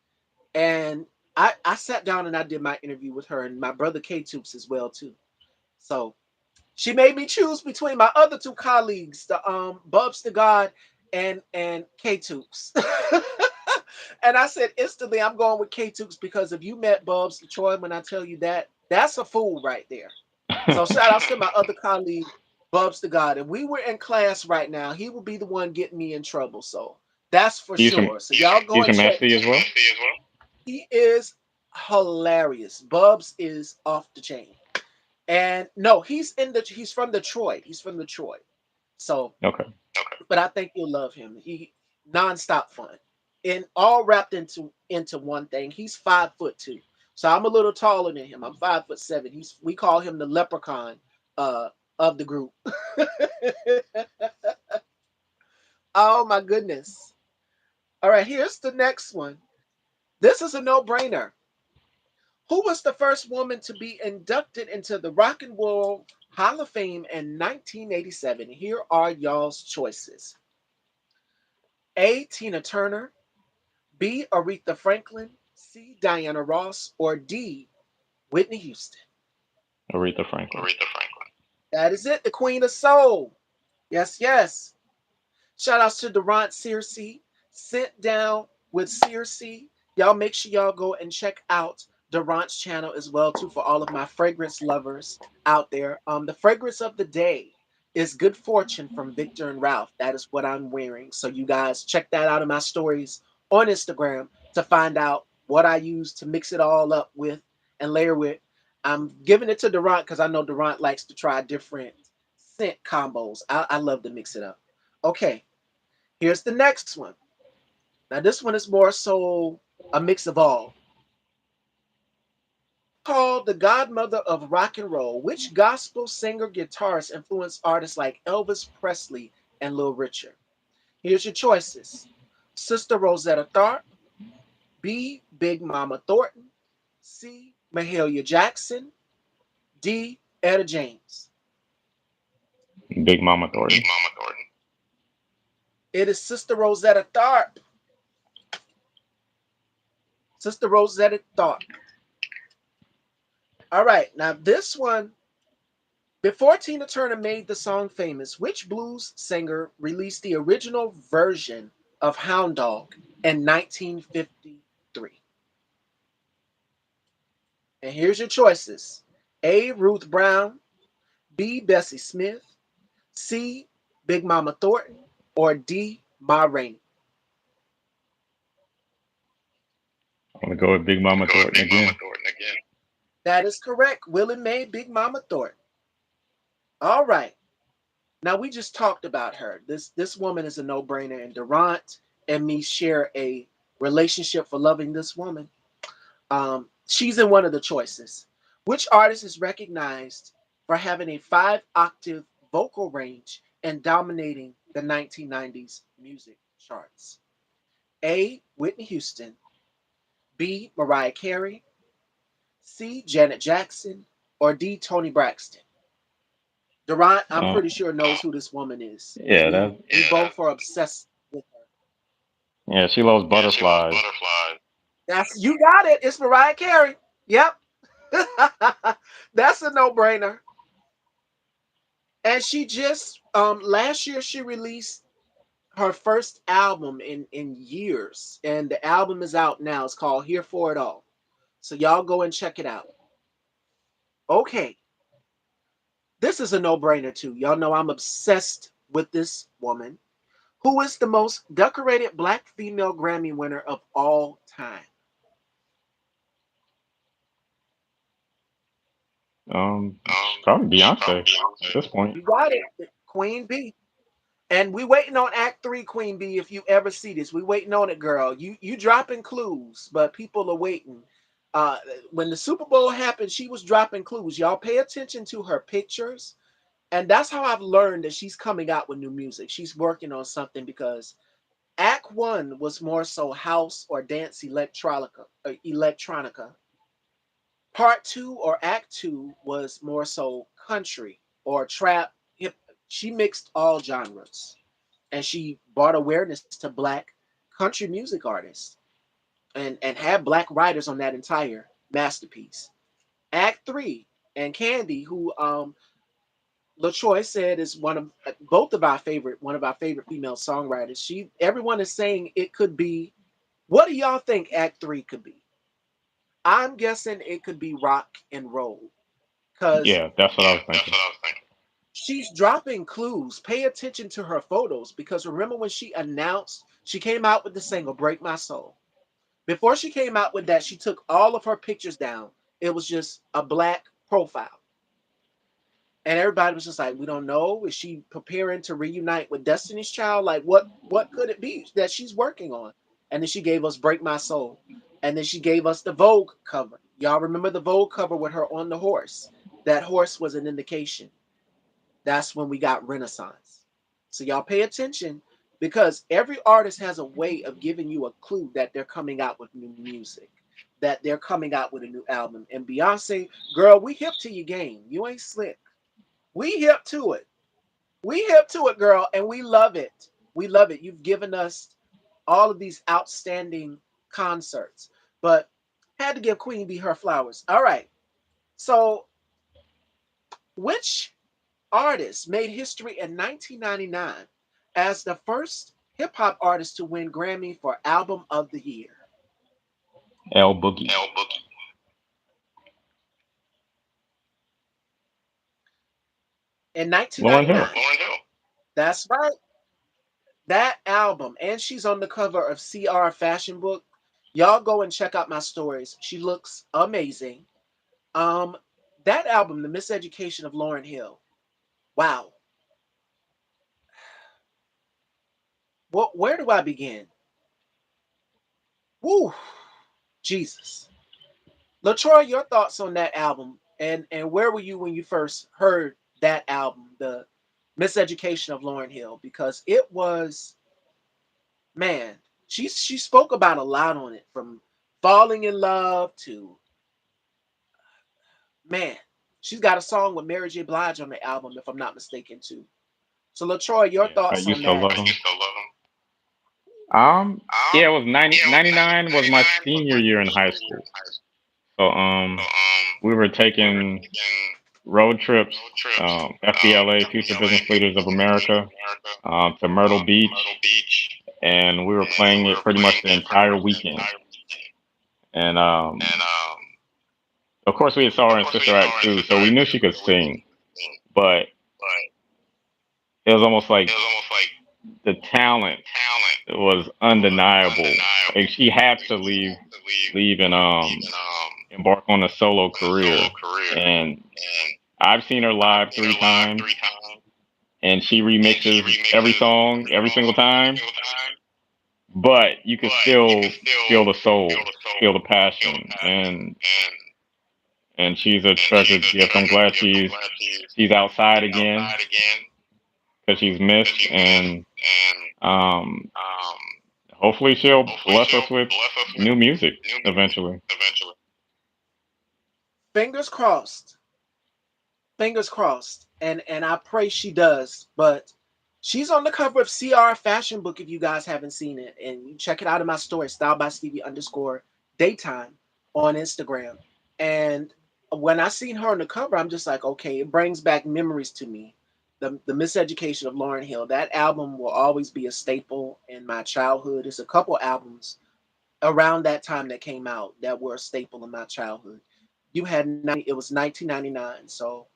And I sat down and I did my interview with her and my brother K Toops as well too. So she made me choose between my other two colleagues, the Bubs to God and K Toops. And I said instantly, I'm going with K Toops because if you met Bubs Troy, when I tell you that, that's a fool right there. So shout out to my other colleague, Bubs the God. If we were in class right now, he would be the one getting me in trouble. So that's for he's from sure. So y'all go he's and from check. SC as well. He is hilarious. Bubs is off the chain. And no, he's from Detroit. He's from Detroit. So, Okay. but I think you'll love him. He nonstop fun. And all wrapped into one thing. He's 5'2". So I'm a little taller than him. I'm 5'7". We call him the leprechaun uh of the group. Oh my goodness. All right, here's the next one. This is a no-brainer. Who was the first woman to be inducted into the Rock and Roll Hall of Fame in 1987? Here are y'all's choices. A. Tina Turner. B. Aretha Franklin. C. Diana Ross. Or D. Whitney Houston. Aretha Franklin. That is it, the Queen of Soul. Yes, yes. Shout outs to Durant Searcy. Sit Down with Searcy. Y'all make sure y'all go and check out Durant's channel as well too for all of my fragrance lovers out there. The fragrance of the day is Good Fortune from Victor and Ralph. That is what I'm wearing. So you guys check that out in my stories on Instagram to find out what I use to mix it all up with and layer with. I'm giving it to Durant because I know Durant likes to try different scent combos. I love to mix it up. Okay, here's the next one. Now, this one is more so a mix of all. Called the godmother of rock and roll, which gospel singer guitarist influenced artists like Elvis Presley and Little Richard? Here's your choices: Sister Rosetta Tharpe, B. Big Mama Thornton, C. Mahalia Jackson, D. Etta James. Big Mama Big Thornton. Mama Thornton. It is Sister Rosetta Tharpe. Sister Rosetta Tharpe. All right, now this one, before Tina Turner made the song famous, which blues singer released the original version of Hound Dog in 1953? And here's your choices: A. Ruth Brown, B. Bessie Smith, C. Big Mama Thornton, or D. Ma Rainey. I'm gonna go with Big Mama Go with Thornton Big Mama again. Thornton again. That is correct. Willie Mae, Big Mama Thornton. All right. Now we just talked about her. This woman is a no-brainer, and Durant and me share a relationship for loving this woman. She's in one of the choices. Which artist is recognized for having a five-octave vocal range and dominating the 1990s music charts? A. Whitney Houston, B. Mariah Carey, C. Janet Jackson, or D. Tony Braxton? Durant, I'm Uh, pretty sure knows who this woman is because yeah, we that we both are obsessed with her. yeah, she loves Yeah, she loves butterflies. butterflies. That's you got it. It's Mariah Carey. Yep. That's a no-brainer. And she just last year she released her first album in years, and the album is out now. It's called Here for It All. So y'all go and check it out. Okay, this is a no-brainer too. Y'all know I'm obsessed with this woman. Who is the most decorated black female Grammy winner of all time? Probably It's probably Beyonce at Beyonce. this point. You got it, Queen B. And we waiting on Act Three, Queen B. If you ever see this, we waiting on it, girl. You dropping clues, but people are waiting. Uh, when the Super Bowl happened, she was dropping clues. Y'all pay attention to her pictures, and that's how I've learned that she's coming out with new music. She's working on something because Act One was more so house or dance electronica. Part two or Act Two was more so country or trap. Hip. She mixed all genres, and she brought awareness to black country music artists and had black writers on that entire masterpiece. Act Three and Candy, who LaTroy said is one of both of our favorite one of our favorite female songwriters. She everyone is saying it could be. What do y'all think Act Three could be? I'm guessing it could be rock and roll because Yeah, that's what I Yeah, was that's thinking. what I was thinking. she's dropping clues. Pay attention to her photos because remember when she announced she came out with the single Break My Soul. Before she came out with that, she took all of her pictures down. It was just a black profile. And everybody was just like, we don't know. Is she preparing to reunite with Destiny's Child? Like what could it be that she's working on? And then she gave us Break My Soul. And then she gave us the Vogue cover. Y'all remember the Vogue cover with her on the horse? That horse was an indication. That's when we got Renaissance. So y'all pay attention because every artist has a way of giving you a clue that they're coming out with new music, that they're coming out with a new album. And Beyonce, girl, we hip to your game. You ain't slick. We hip to it. We hip to it, girl, and we love it. We love it. You've given us all of these outstanding concerts, but had to give Queen Bee her flowers. All right. So, which artist made history in 1999 as the first hip hop artist to win Grammy for Album of the Year? L Boogie. L Boogie. In Lauren Hill. 1999. Lauren Hill. That's right. That album, and she's on the cover of CR Fashion Book. Y'all go and check out my stories. She looks amazing. Um, that album, The Miseducation of Lauren Hill. Wow. Where do I begin? Woo, Jesus. LaTroy, your thoughts on that album, and where were you when you first heard that album, The Miseducation of Lauren Hill? Because it was. Man, she spoke about a lot on it, from falling in love to, man. She's got a song with Mary J. Blige on the album, if I'm not mistaken, too. So, LaTroy, your Yes, I thoughts on used to that? love him. Yeah, it was 99 was my senior year in high school. So we were taking road trips, FBLA, Future Business Leaders of America, to Myrtle Beach, and we were playing it pretty much the entire weekend. And of course, we saw her in Sister Act 2, so we knew she could sing, but it was almost like the talent was undeniable. Like she had to leave and embark on a solo career. And I've seen her live 3 times, and she remixes every song every single time. But you can still feel the soul, feel the passion, and she's a treasured gift. I'm glad she's outside again because she's missed, and um, hopefully she'll bless us with new music eventually. Fingers crossed. Fingers crossed. And I pray she does. But she's on the cover of CR Fashion Book if you guys haven't seen it. And you check it out in my story, style by Stevie underscore daytime on Instagram. And when I seen her on the cover, I'm just like, okay, it brings back memories to me. The Miseducation of Lauryn Hill. That album will always be a staple in my childhood. There's a couple albums around that time that came out that were a staple in my childhood. You had it was 1999, so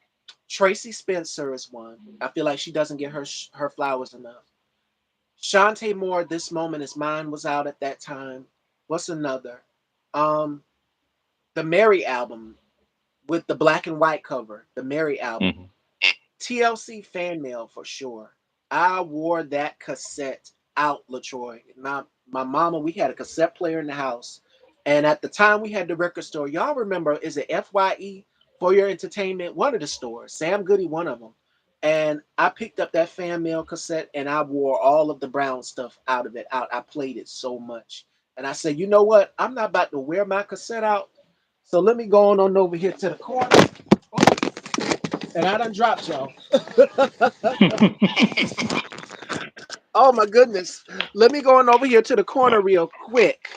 Tracy Spencer is one. I feel like she doesn't get her flowers enough. Shantae Moore, This Moment Is Mine was out at that time. What's another? Um, the Mary album with the black and white cover. The Mary album. Hmm. TLC fan mail for sure. I wore that cassette out, LaTroy. My mama, we had a cassette player in the house. And at the time we had the record store. Y'all remember, is it FYE for your entertainment? One of the stores. Sam Goody, one of them. And I picked up that fan mail cassette and I wore all of the Brown stuff out of it out. I played it so much. And I said, you know what? I'm not about to wear my cassette out. So let me go on over here to the corner. Oh, and I done dropped y'all. Oh my goodness. Let me go on over here to the corner real quick.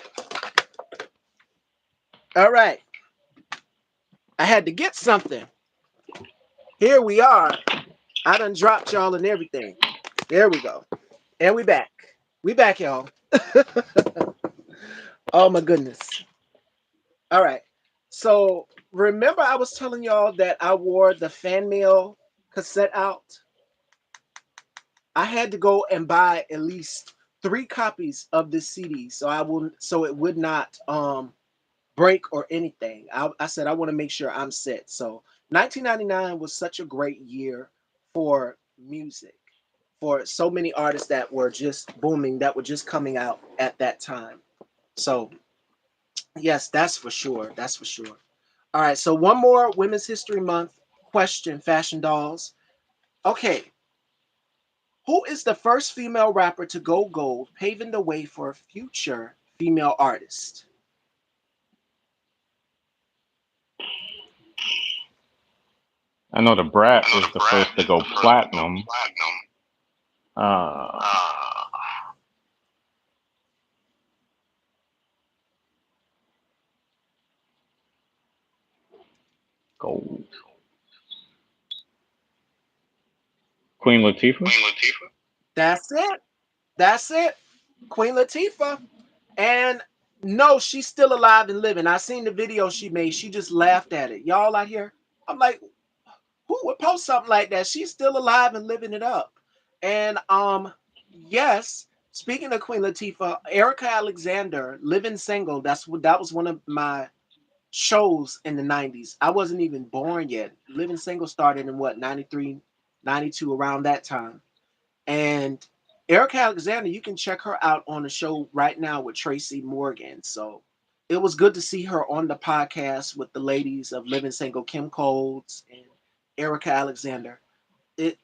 All right. I had to get something. Here we are. I done dropped y'all and everything. There we go. And we back. We back, y'all. Oh my goodness. All right. So remember I was telling y'all that I wore the fan mail cassette out? I had to go and buy at least 3 copies of this CD so it would not break or anything. I said I want to make sure I'm set. So 1999 was such a great year for music, for so many artists that were just booming, that were just coming out at that time. So yes, that's for sure. That's for sure. All right. So one more Women's History Month question, Fashion Dolls. Okay. Who is the first female rapper to go gold, paving the way for future female artists? I know the Brat is the first to go platinum. Uh, Gold. Queen Latifah. That's it. That's it. Queen Latifah. And no, she's still alive and living. I seen the video she made. She just laughed at it. Y'all out here? I'm like, who would post something like that? She's still alive and living it up. And yes, speaking of Queen Latifah, Erica Alexander, Living Single, that was one of my shows in the 90s. I wasn't even born yet. Living Single started in what, 93, 92, around that time. And Erica Alexander, you can check her out on the show right now with Tracy Morgan. So it was good to see her on the podcast with the ladies of Living Single, Kim Coles and Erica Alexander. It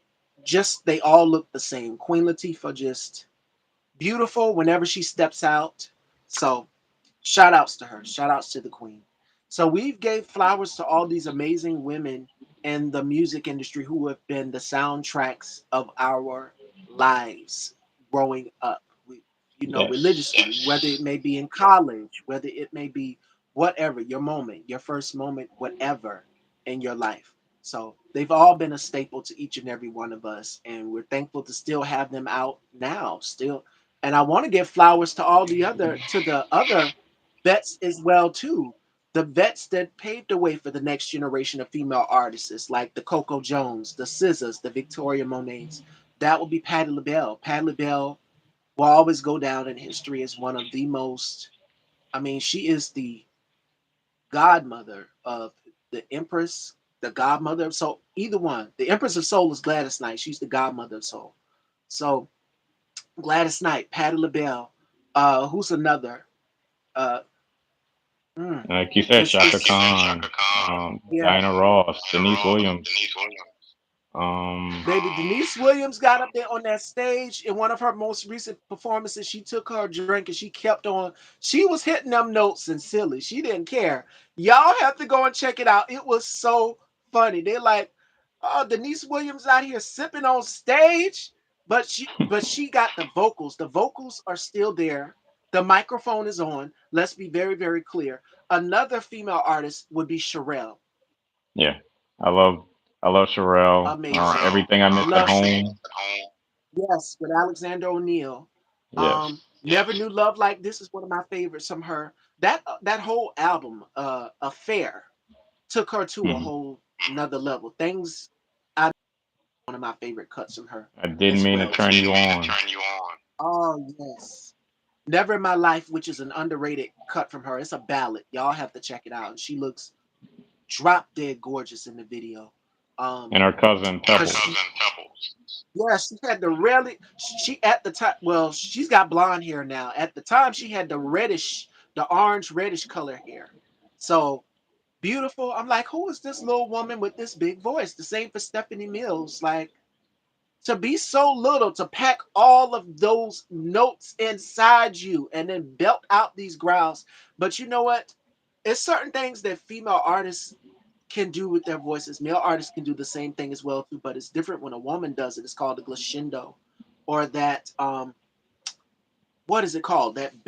just, they all look the same. Queen Latifah just beautiful whenever she steps out. So shout outs to her. Shout outs to the queen. So we've gave flowers to all these amazing women in the music industry who have been the soundtracks of our lives growing up. We, Yes. religiously, whether it may be in college, whether it may be whatever, your moment, your first moment, whatever in your life. So they've all been a staple to each and every one of us, and we're thankful to still have them out now, still. And I want to give flowers to all the other vets as well too. The vets that paved the way for the next generation of female artists, like the Coco Jones, the SZAs, the Victoria Monets. That would be Patti LaBelle. Patti LaBelle will always go down in history as one of the most. I mean, she is the godmother of the Empress, the godmother of soul. Either one. The Empress of Soul is Gladys Knight. She's the godmother of soul. So Gladys Knight, Patti LaBelle. Who's another? Uh, mm, Like you said, just Shaka it's Khan, yeah. Diana Ross, Denise Williams. Baby Denise Williams got up there on that stage in one of her most recent performances. She took her drink and she kept on. She was hitting them notes and silly. She didn't care. Y'all have to go and check it out. It was so funny. They're like, "Oh, Denise Williams out here sipping on stage," but she got the vocals. The vocals are still there. The microphone is on. Let's be very very clear. Another female artist would be Sherelle. Yeah, I love I love Sherelle. Amazing. Everything I missed at Love home. Yes, with Alexander O'Neal. Yes. Never Knew Love Like This is one of my favorites from her. That whole album, Affair, took her to a Hmm. whole another level. Things I one of my favorite cuts from her I didn't as mean to well too. turn you on. Oh yes. Never in My Life, which is an underrated cut from her. It's a ballad. Y'all have to check it out. And she looks drop dead gorgeous in the video. Um, And her cousin cause Pebbles. she Yeah, she had the really she at the time. Well, she's got blonde hair now. At the time, she had the orange reddish color hair. So beautiful. I'm like, who is this little woman with this big voice? The same for Stephanie Mills. Like to be so little, to pack all of those notes inside you and then belt out these growls. But you know what? It's certain things that female artists can do with their voices. Male artists can do the same thing as well too, but it's different when a woman does it. It's called the glissando, or that what is it called? That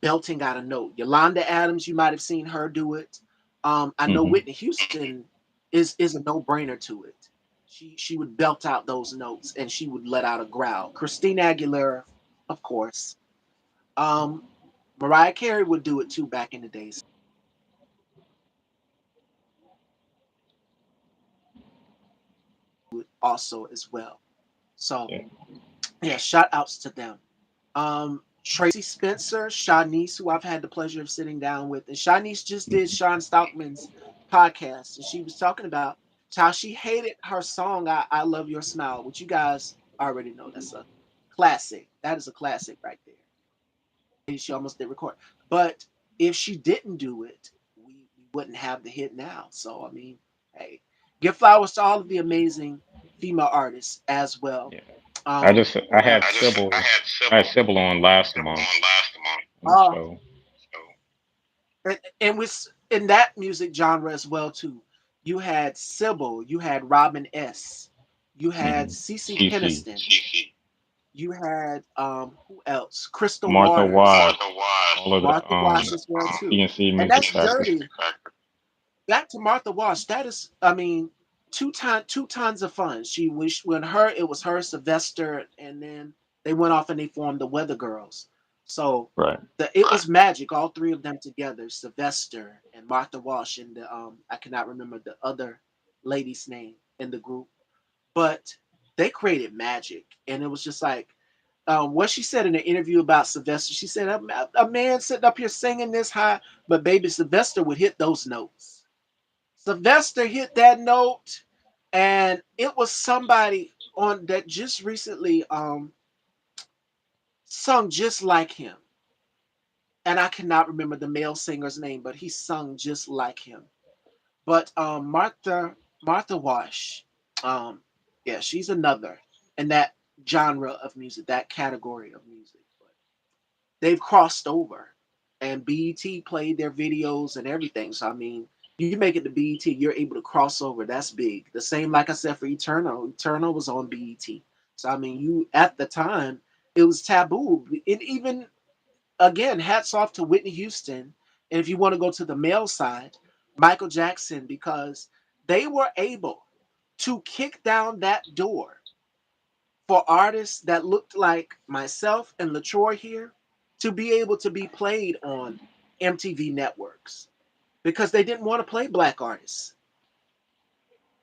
belting out a note. Yolanda Adams, you might have seen her do it. I know Hmm. Whitney Houston is a no brainer to it. She would belt out those notes and she would let out a growl. Christina Aguilera, of course. Um, Mariah Carey would do it too back in the days. Also as well. So Yeah. yeah, shout outs to them. Tracy Spencer, Shanice, who I've had the pleasure of sitting down with, and Shanice just did Mhm. Sean Stockman's podcast, and she was talking about how she hated her song "I Love Your Smile," which you guys already know. That's a classic. That is a classic right there. She almost did record, but if she didn't do it, we wouldn't have the hit now. So I mean, hey, give flowers to all of the amazing female artists as well. Yeah. I What had else? Sybil on last month on the Uh, show. and with in that music genre as well too. You had Sybil, you had Robin S, you had Hmm. Cece Cece, Peniston, you had who else? Crystal Martha Waters, Wash, all of the Martha Wash as well too. PNC And music that's factors. dirty. Back to Martha Wash. That is, I mean, two tons of fun. She was when her it was her Sylvester, and then they went off and they formed the Weather Girls. So Right. it was magic. All three of them together, Sylvester and Martha Wash, and the I cannot remember the other lady's name in the group, but they created magic, and it was just like. What she said in an interview about Sylvester, she said a man sitting up here singing this high, but baby Sylvester would hit those notes. Sylvester hit that note, and it was somebody on that just recently sung just like him. And I cannot remember the male singer's name, but he sung just like him. But Martha Wash, um, yeah, she's another in that genre of music, that category of music. they've crossed over, and BET played their videos and everything. So I mean, you make it to BET, you're able to cross over. That's big. The same, like I said, for Eternal. Eternal was on BET. So I mean, you at the time it was taboo. It even again, hats off to Whitney Houston. And if you want to go to the male side, Michael Jackson, because they were able to kick down that door for artists that looked like myself and LaTroy here to be able to be played on MTV networks because they didn't want to play black artists.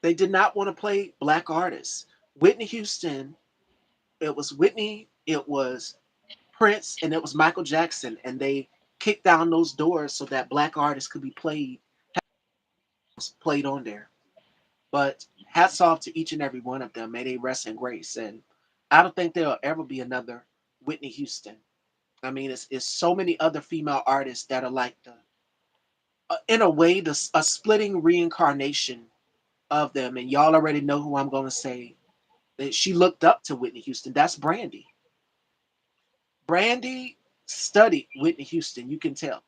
They did not want to play black artists. Whitney Houston, it was Whitney, it was Prince, and it was Michael Jackson, and they kicked down those doors so that black artists could be played on there. But hats off to each and every one of them. May they rest in grace. And I don't think there'll ever be another Whitney Houston. I mean, it's so many other female artists that are like the, in a way, a splitting reincarnation of them. And y'all already know who I'm going to say. That she looked up to Whitney Houston. That's Brandy. Brandy studied Whitney Houston. You can tell.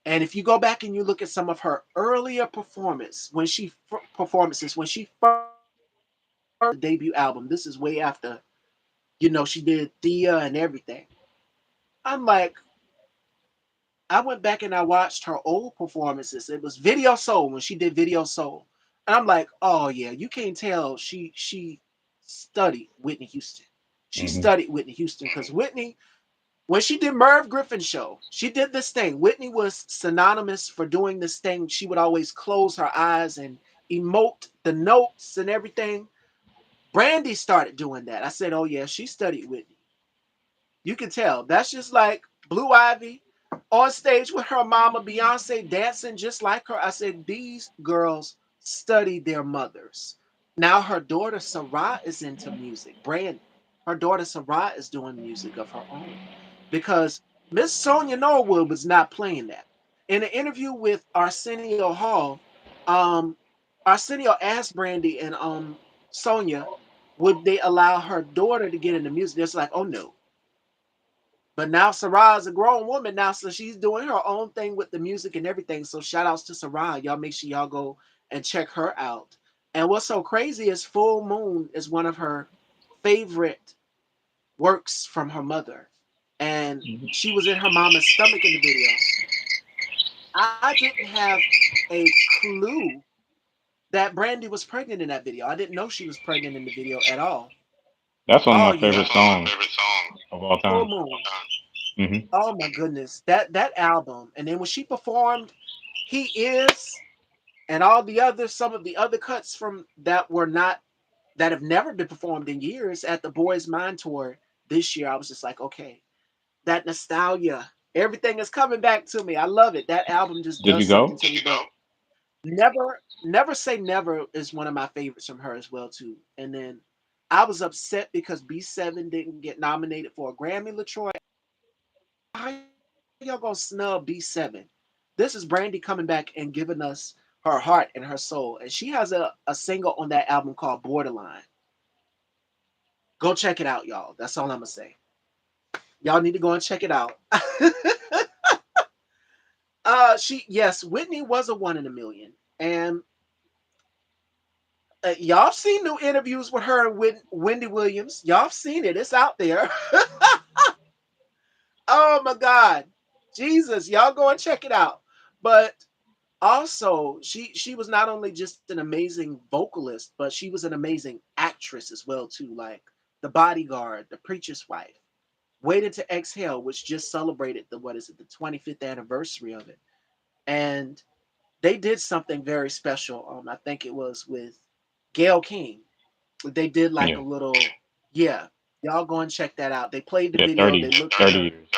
And if you go back and you look at some of her earlier performances when she first debut album, this is way after she did Thea and everything. I'm like, I went back and I watched her old performances. It was Video Soul when she did Video Soul, and I'm like, oh yeah, you can't tell she studied Whitney Houston. She Hmm. studied Whitney Houston because Whitney, when she did Merv Griffin show, she did this thing. Whitney was synonymous for doing this thing. She would always close her eyes and emote the notes and everything. Brandy started doing that. I said, oh yeah, she studied Whitney. You can tell. That's just like Blue Ivy on stage with her mama, Beyonce dancing just like her. I said, these girls study their mothers. Now her daughter Sarah is into music. Brandy. Her daughter Sarah is doing music of her own. Because Miss Sonia Norwood was not playing that. In an interview with Arsenio Hall, um, Arsenio asked Brandy and Sonia, would they allow her daughter to get into music? It's like, oh no, but now Sarah is a grown woman now, so she's doing her own thing with the music and everything. So shout outs to Sarah. Y'all make sure y'all go and check her out. And what's so crazy is Full Moon is one of her favorite works from her mother. And she was in her mama's stomach in the video. I didn't have a clue that Brandy was pregnant in that video. I didn't know she was pregnant in the video at all. That's one of Oh my yeah. favorite That's one of my songs favorite songs of all Full time. Moon. Hmm. Oh my goodness, that album, and then when she performed, he is, and all the other some of the other cuts from that were not that have never been performed in years at the Boys Mind tour this year. I was just like, okay, that nostalgia, everything is coming back to me. I love it. That album just Did you does go? something to me. But never say never is one of my favorites from her as well too. And then I was upset because B7 didn't get nominated for a Grammy. Latroy, how y'all gonna snub B7? This is Brandy coming back and giving us her heart and her soul. And she has a single on that album called Borderline. Go check it out, y'all. That's all I'm gonna say. Y'all need to go and check it out. She yes, Whitney was a one in a million. And y'all seen new interviews with her and Wendy Williams. Y'all seen it. It's out there. Oh my God. Jesus, y'all go and check it out. But also she was not only just an amazing vocalist, but she was an amazing actress as well too, like The Bodyguard, The Preacher's Wife, Waited to Exhale, which just celebrated the what is it, the 25th anniversary of it. And they did something very special. I think it was with Gail King. They did like Yeah. a little, yeah, y'all go and check that out. They played the Yeah. video, they 30, looked at 30 her. years.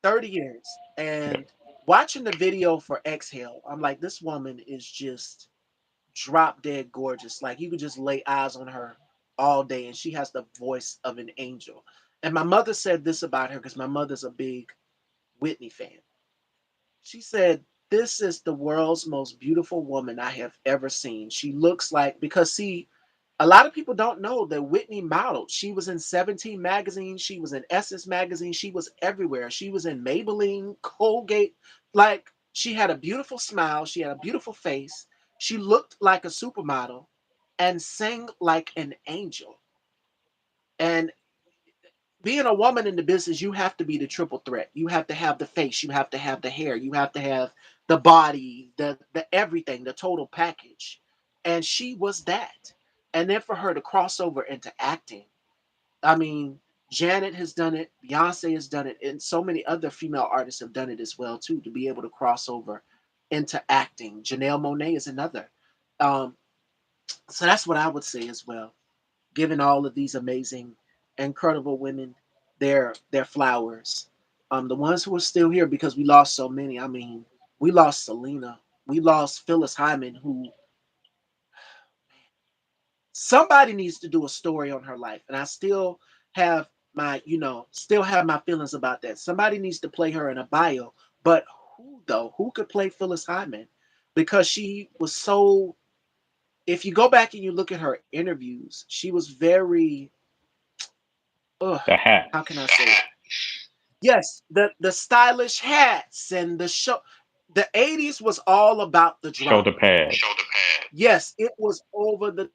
30 years. Yeah. And watching the video for Exhale, I'm like, this woman is just drop dead gorgeous. Like you could just lay eyes on her all day, and she has the voice of an angel. And my mother said this about her because my mother's a big Whitney fan. She said, this is the world's most beautiful woman I have ever seen. She looks like, because see, A lot of people don't know that Whitney modeled. She was in 17 magazines. She was in Essence magazine. She was everywhere. She was in Maybelline, Colgate. Like, she had a beautiful smile. She had a beautiful face. She looked like a supermodel and sang like an angel. And being a woman in the business, you have to be the triple threat. You have to have the face, you have to have the hair, you have to have the body, the everything, the total package. And she was that. And then for her to cross over into acting, I mean, Janet has done it, Beyonce has done it, and so many other female artists have done it as well too. To be able to cross over into acting, Janelle Monae is another. Um, so that's what I would say as well, giving all of these amazing, incredible women their flowers. The ones who are still here because we lost so many. I mean, we lost Selena, we lost Phyllis Hyman, who somebody needs to do a story on her life, and I still have still have my feelings about that. Somebody needs to play her in a bio, but who though? Who could play Phyllis Hyman? Because she was so. If you go back and you look at her interviews, she was very ugh, The hat, how can I say it? Yes, the stylish hats and the show. The 80s was all about the shoulder drama. pads. Yes, it was over the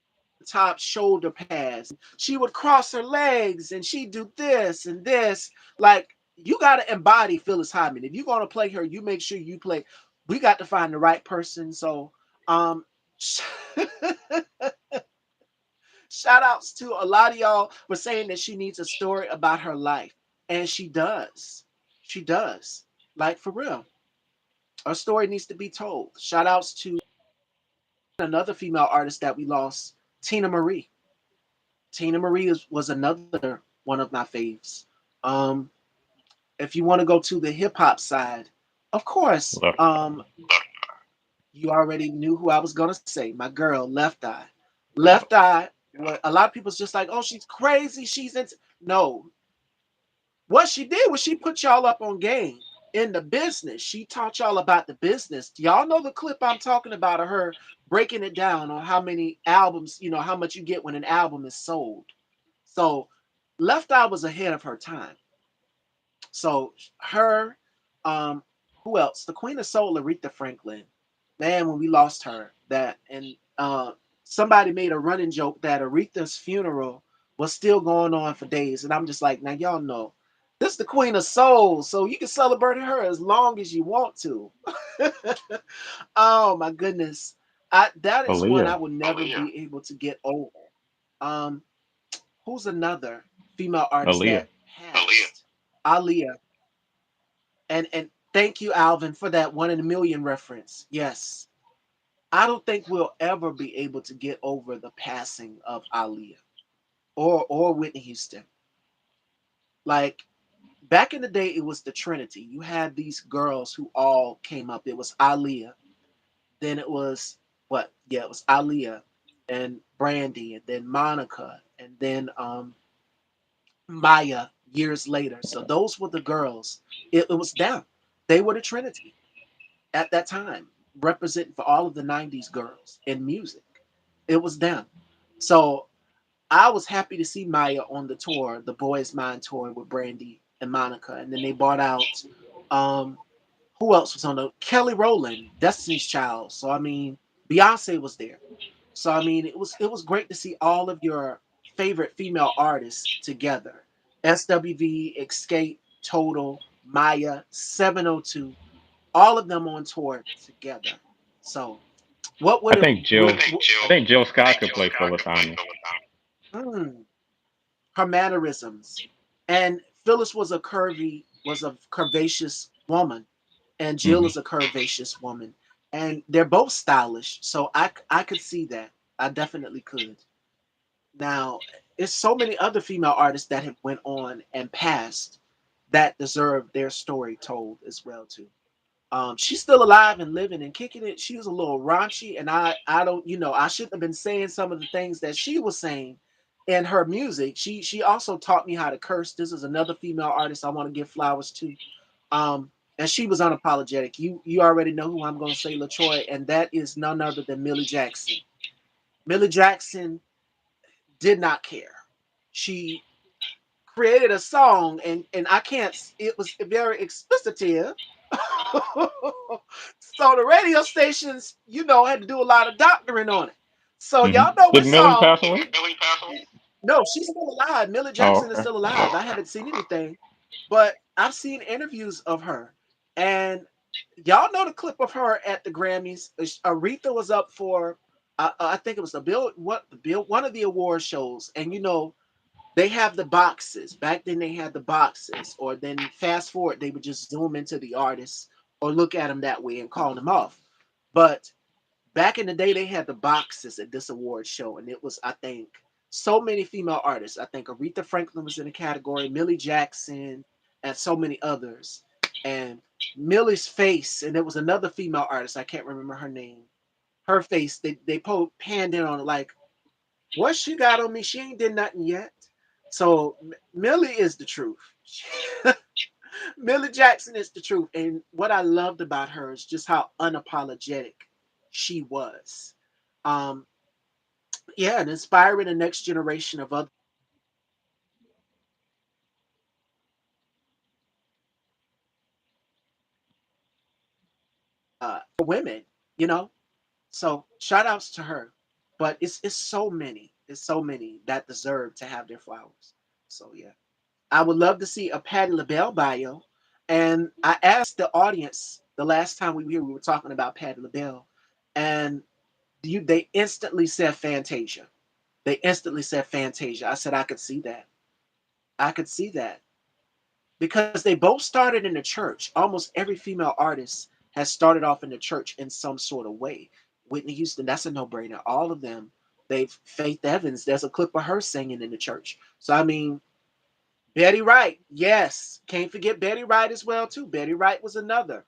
top shoulder pads. She would cross her legs and she'd do this and this. Like, you got to embody Phyllis Hyman. If you're going to play her, you make sure you play. We got to find the right person. So, um, shout outs to a lot of y'all for saying that she needs a story about her life. And she does. She does. Like, for real. Her story needs to be told. Shout outs to another female artist that we lost, Tina Marie. Tina Marie was another one of my faves. Um, if you want to go to the hip hop side, of course, Left you already knew who I was gonna say. My girl, Left Eye. Left Eye. What a lot of people's just like, oh, she's crazy. She's into. No, what she did was she put y'all up on game in the business. She taught y'all about the business. Y'all know the clip I'm talking about of her breaking it down on how many albums, how much you get when an album is sold. So Left Eye was ahead of her time. So her, um, who else? The Queen of Soul, Aretha Franklin. Man, when we lost her, that and somebody made a running joke that Aretha's funeral was still going on for days, and I'm just like, now y'all know, this is the Queen of Soul, so you can celebrate her as long as you want to. Oh my goodness, that is one I Aaliyah. will never be able to get over. Um, who's another female artist Aaliyah. that passed? Aaliyah. And thank you, Alvin, for that 1 in a million reference. Yes. I don't think we'll ever be able to get over the passing of Aaliyah or Whitney Houston. Like, back in the day, it was the Trinity. You had these girls who all came up. It was Aaliyah. Then it was what? Yeah, it was Aaliyah and Brandy, and then Monica, and then Maya years later. So those were the girls. It was them. They were the Trinity at that time, representing for all of the 90s girls in music. It was them. So I was happy to see Maya on the tour, the Boys Mind tour with Brandy and Monica. And then they brought out um who else was on the Kelly Rowland, Destiny's Child. So I mean, Beyonce was there. So I mean, it was great to see all of your favorite female artists together. SWV, Escape, Total, Maya, 702, all of them on tour together. So what would I have think would, Jill. I think Jill Scott could play Phyllis Hyman. mm, her mannerisms. And Phyllis was a curvaceous woman, and Jill Hmm. is a curvaceous woman, and they're both stylish. So I could see that. I definitely could. Now, it's so many other female artists that have went on and passed that deserve their story told as well too. She's still alive and living and kicking it. She was a little raunchy, and I don't, I shouldn't have been saying some of the things that she was saying in her music. She also taught me how to curse. This is another female artist I want to give flowers to. And she was unapologetic. You already know who I'm going to say, LaTroy, and that is none other than Millie Jackson. Millie Jackson. did not care. She created a song, and I can't. It was very explicitive. So the radio stations, had to do a lot of doctoring on it. So Hmm. y'all know Did what Millie song? pass away? No, she's still alive. Millie Oh, Jackson is okay. still alive. I haven't seen anything, but I've seen interviews of her, and y'all know the clip of her at the Grammys. Aretha was up for, I think it was one of the award shows, and they have the boxes. Back then they had the boxes, or then fast forward, they would just zoom into the artists or look at them that way and call them off. But back in the day, they had the boxes at this award show, and it was, I think, so many female artists. I think Aretha Franklin was in the category, Millie Jackson, and so many others. And Millie's face, and there was another female artist, I can't remember her name. Her face, they panned in on it like, what she got on me? She ain't did nothing yet. So Millie is the truth. Millie Jackson is the truth. And what I loved about her is just how unapologetic she was. Um, yeah, and inspiring the next generation of other women, you know. So shout outs to her. But it's so many. It's so many that deserve to have their flowers. So yeah. I would love to see a Patti LaBelle bio. And I asked the audience the last time we were here, we were talking about Patti LaBelle, and they instantly said Fantasia. They instantly said Fantasia. I said I could see that. I could see that because they both started in the church. Almost every female artist has started off in the church in some sort of way. Whitney Houston, that's a no-brainer. All of them. Faith Evans, there's a clip of her singing in the church. So I mean, Betty Wright, yes. Can't forget Betty Wright as well, too. Betty Wright was another.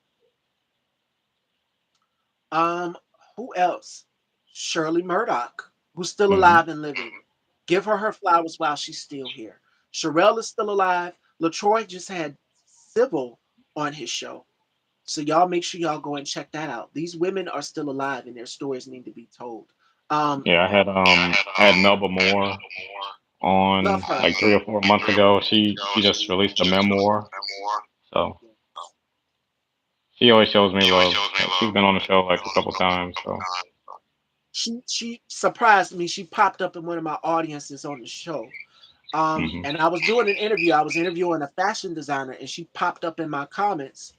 Um, who else? Shirley Murdoch, who's still Hmm. alive and living. Give her flowers while she's still here. Sherelle is still alive. LaTroy just had Civil on his show. So y'all make sure y'all go and check that out. These women are still alive and their stories need to be told. Um, Yeah, I had Melba Moore love on her. like 3 or 4 months ago. She just released a memoir, so she always shows me love. She's been on the show like a couple times, so. She surprised me. She popped up in one of my audiences on the show. Hmm. And I was doing an interview. I was interviewing a fashion designer, and she popped up in my comments,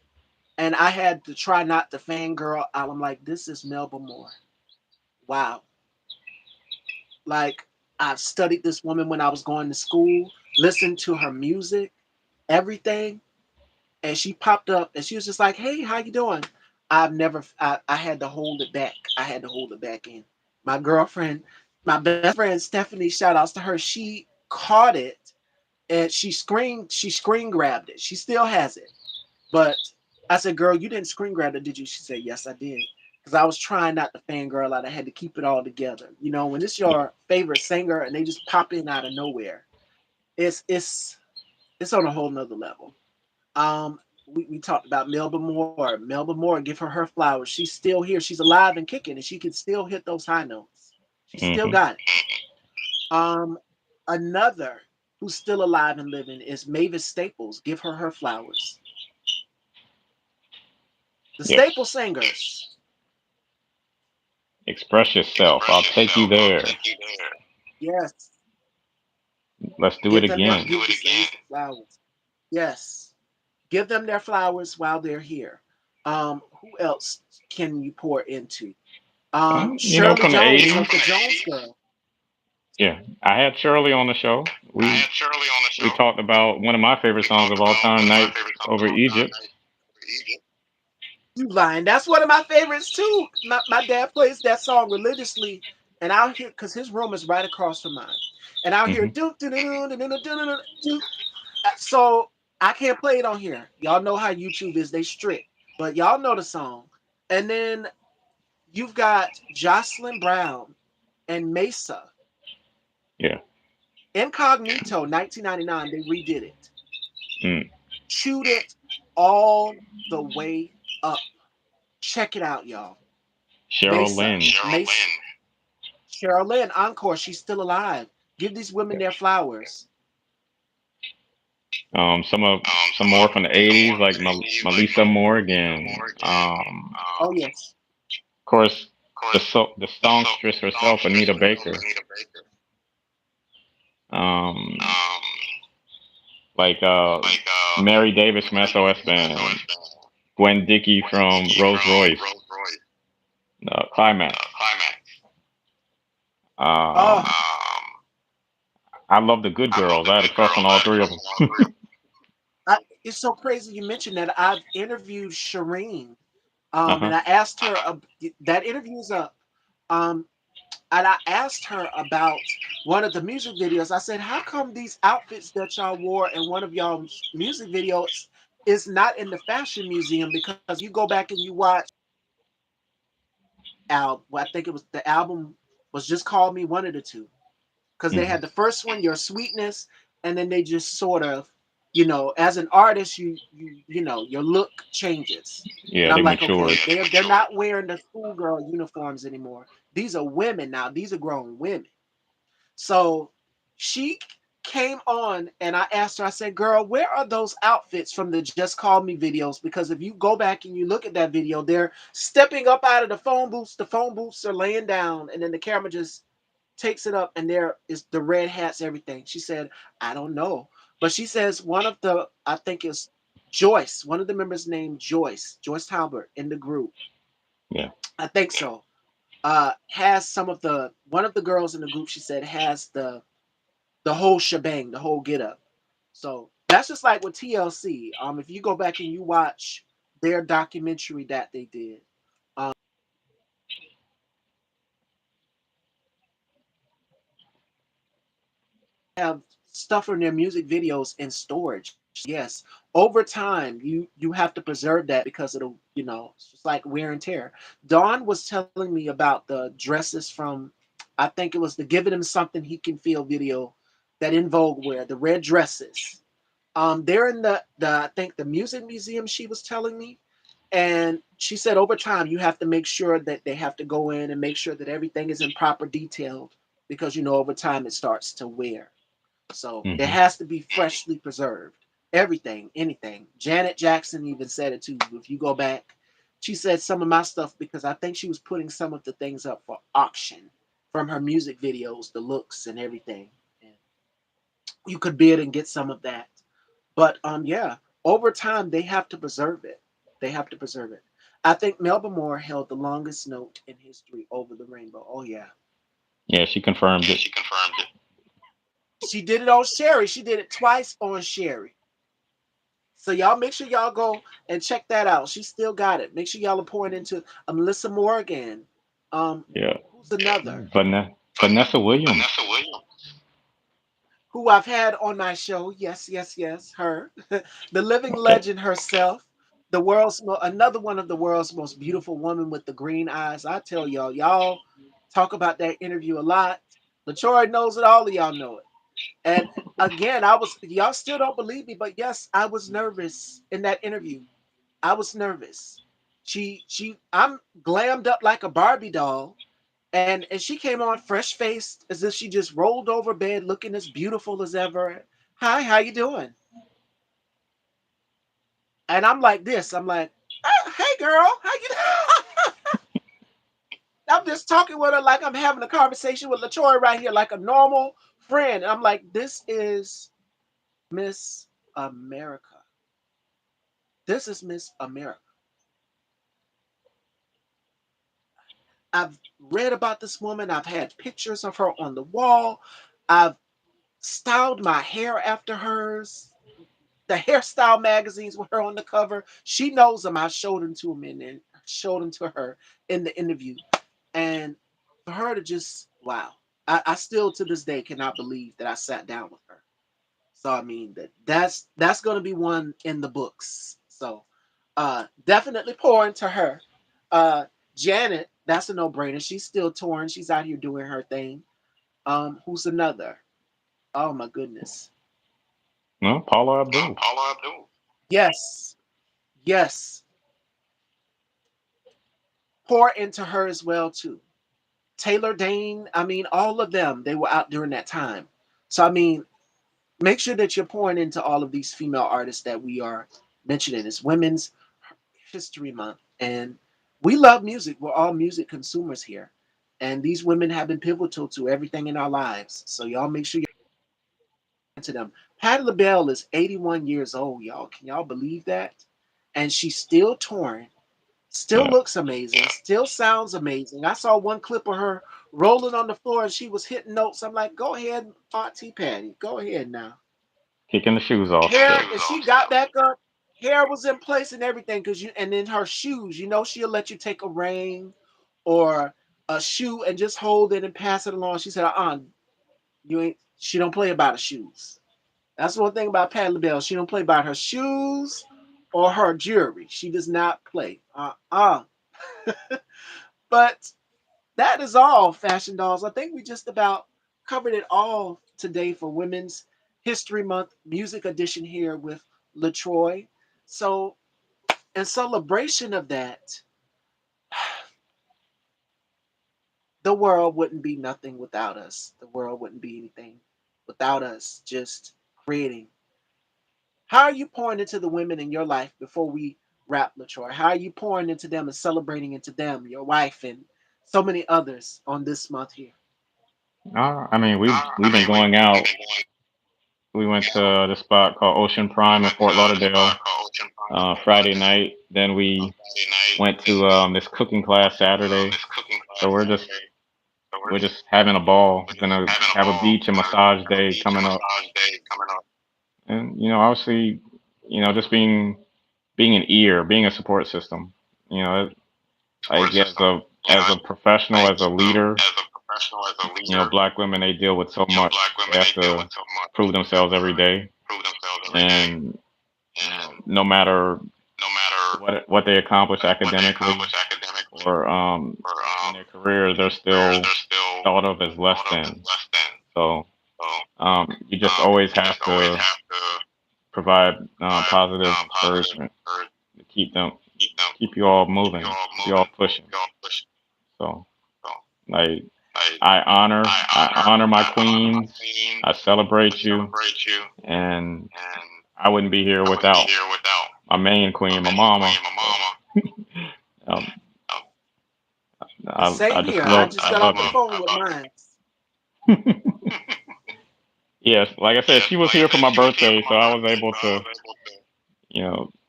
and I had to try not to fangirl out. I'm like, this is Melba Moore. Wow. Like, I've studied this woman when I was going to school, listened to her music, everything, and she popped up, and she was just like, "Hey, how you doing?" I had to hold it back. I had to hold it back in. My girlfriend, my best friend Stephanie, shout outs to her. She caught it and she screen grabbed it. She still has it. But I said, "Girl, you didn't screen grab it, did you?" She said, "Yes, I did." Because I was trying not to fangirl out. I had to keep it all together. When it's Yeah. your favorite singer and they just pop in out of nowhere, it's it's it's on a whole nother level. We talked about Melba Moore. Melba Moore, give her flowers. She's still here. She's alive and kicking, and she can still hit those high notes. She still Hmm. got it. Another who's still alive and living is Mavis Staples. Give her flowers. The Staple Yes. Singers. Express yourself. I'll take you there. Yes, Let's do it give them again. give the Singers flowers. Yes, give them their flowers while they're here. Who else can you pour into? Shirley From the Jones of '80s. the Jones Girl. Yeah, I had Shirley on the show. We talked about one of my favorite songs of all time, "Nights Over Egypt." You lying? That's one of my favorites too. My dad plays that song religiously, and I'll hear because his room is right across from mine, and I'll hear Hmm. do do do do do do do. So I can't play it on here. Y'all know how YouTube is; they strict, but y'all know the song. And then you've got Jocelyn Brown and Mesa. Yeah. Incognito, 1999. They redid it, Mm. chewed it all the way up. Check it out, y'all. Cheryl Mesa, Lynn. Mesa, Cheryl Lynn, Encore. She's still alive. Give these women their flowers. Some more from the '80s, like Melissa Morgan. Oh yes. Of course, the songstress herself, Anita Baker. Um, like Mary Davis from SOS Band, Gwen Dickey from Rolls Royce, Climax. Oh, Um, I love the Good Girls. I had a crush on all three of them. it's so crazy you mentioned that. I've interviewed Shireen, Uh-huh. and I asked her. That interview is up. Um, and I asked her about one of the music videos. I said, "How come these outfits that y'all wore in one of y'all's music videos is not in the fashion museum? Because you go back and you watch album. Well, I think it was the album was just called me one of the two. Because they Hmm. had the first one, Your Sweetness, and then they just sort of, as an artist, your look changes. And Yeah, they I'm like, okay, matured. they're not wearing the schoolgirl uniforms anymore. These are women now. These are grown women. So she came on and I asked her, I said, girl, where are those outfits from the Just Call Me videos? Because if you go back and you look at that video, they're stepping up out of the phone booths. The phone booths are laying down, and then the camera just takes it up, and there is the red hats, everything. She said, I don't know. But she says one of the, I think it's Joyce, one of the members named Joyce Talbert in the group. Yeah. I think so. Has some of the one of the girls in the group, she said, has the whole shebang, the whole get up. So that's just like with TLC. If you go back and you watch their documentary that they did, um, have stuff from their music videos in storage. Yes, over time you have to preserve that because it'll it's just like wear and tear. Dawn was telling me about the dresses from, I think it was the "Giving Him Something He Can Feel" video that In Vogue wear, the red dresses. They're in the I think the music museum. She was telling me, and she said over time you have to make sure that they have to go in and make sure that everything is in proper detail because over time it starts to wear. So it Hmm. has to be freshly preserved. Everything, anything. Janet Jackson even said it too. If you go back, she said some of my stuff because I think she was putting some of the things up for auction from her music videos, the looks and everything. And you could bid and get some of that. But yeah, over time they have to preserve it. They have to preserve it. I think Melba Moore held the longest note in history over the rainbow. Oh yeah. Yeah, she confirmed it. She did it on Sherry. She did it twice on Sherry. So y'all make sure y'all go and check that out. She still got it. Make sure y'all are pouring into Melissa Morgan. Um, Yeah. who's another Vanessa Williams. who I've had on my show? Yes, yes, yes. Her, the living Okay. legend herself. Another one of the world's most beautiful women with the green eyes. I tell y'all talk about that interview a lot. LaTroy knows it. All of y'all know it. And again, y'all still don't believe me, but yes, I was nervous in that interview. I was nervous. I'm glammed up like a Barbie doll, and she came on fresh faced as if she just rolled over bed, looking as beautiful as ever. Hi, how you doing? And I'm like this. I'm like, hey girl, how you? I'm just talking with her like I'm having a conversation with Latoya right here, like a normal friend. And I'm like, this is Miss America. This is Miss America. I've read about this woman. I've had pictures of her on the wall. I've styled my hair after hers. The hairstyle magazines with her on the cover. She knows them. I showed them to him and showed them to her in the interview. And for her to just wow. I still to this day cannot believe that I sat down with her. So I mean that's gonna be one in the books. So definitely pour into her. Uh Janet, that's a no-brainer. She's still touring. She's out here doing her thing. Who's another? Oh my goodness. No, Paula Abdul. Yes, yes. Pour into her as well too. Taylor Dane. I mean, all of them, they were out during that time. So I mean, make sure that you're pouring into all of these female artists that we are mentioning. It's Women's History Month, and we love music. We're all music consumers here, and these women have been pivotal to everything in our lives. So y'all make sure you're into them. Patti LaBelle is 81 years old, y'all. Can y'all believe that? And she's still touring, still Yeah. looks amazing, still sounds amazing. I saw one clip of her rolling on the floor and she was hitting notes. I'm like, go ahead, Auntie Patty, go ahead now. Kicking the shoes off Hair, still. and she got back up. Hair was in place and everything, cause you, and then her shoes. You know, she'll let you take a ring or a shoe and just hold it and pass it along. She said, you ain't. She don't play about her shoes. That's one thing about Patti LaBelle. She don't play about her shoes or her jewelry. She does not play. But that is all, Fashion Dolls. I think we just about covered it all today for Women's History Month Music Edition here with LaTroy. So, in celebration of that, the world wouldn't be nothing without us. The world wouldn't be anything without us just creating. How are you pouring into the women in your life before we wrap, LaTroy? How are you pouring into them and celebrating into them, your wife, and so many others on this month here? I mean, we've been going out. We went to the spot called Ocean Prime in Fort Lauderdale Friday night. Then we went to this cooking class Saturday. So we're just having a ball. Gonna have a beach and massage day coming up, and obviously, just being an ear, being a support system. You know, like as a professional, as a leader, black women they deal with so much. They have to prove themselves every day, and no matter what they accomplish academically or in their career, they're still thought of as less than. So you just always have to provide positive encouragement to keep you all moving, keep you all pushing. So like I honor my queens. I celebrate you, and I wouldn't be here without my main queen, my mama. So um, I Same just here. I love just I got off love the phone with mine. you. Yes, like I said, she was here for my birthday, so I was able to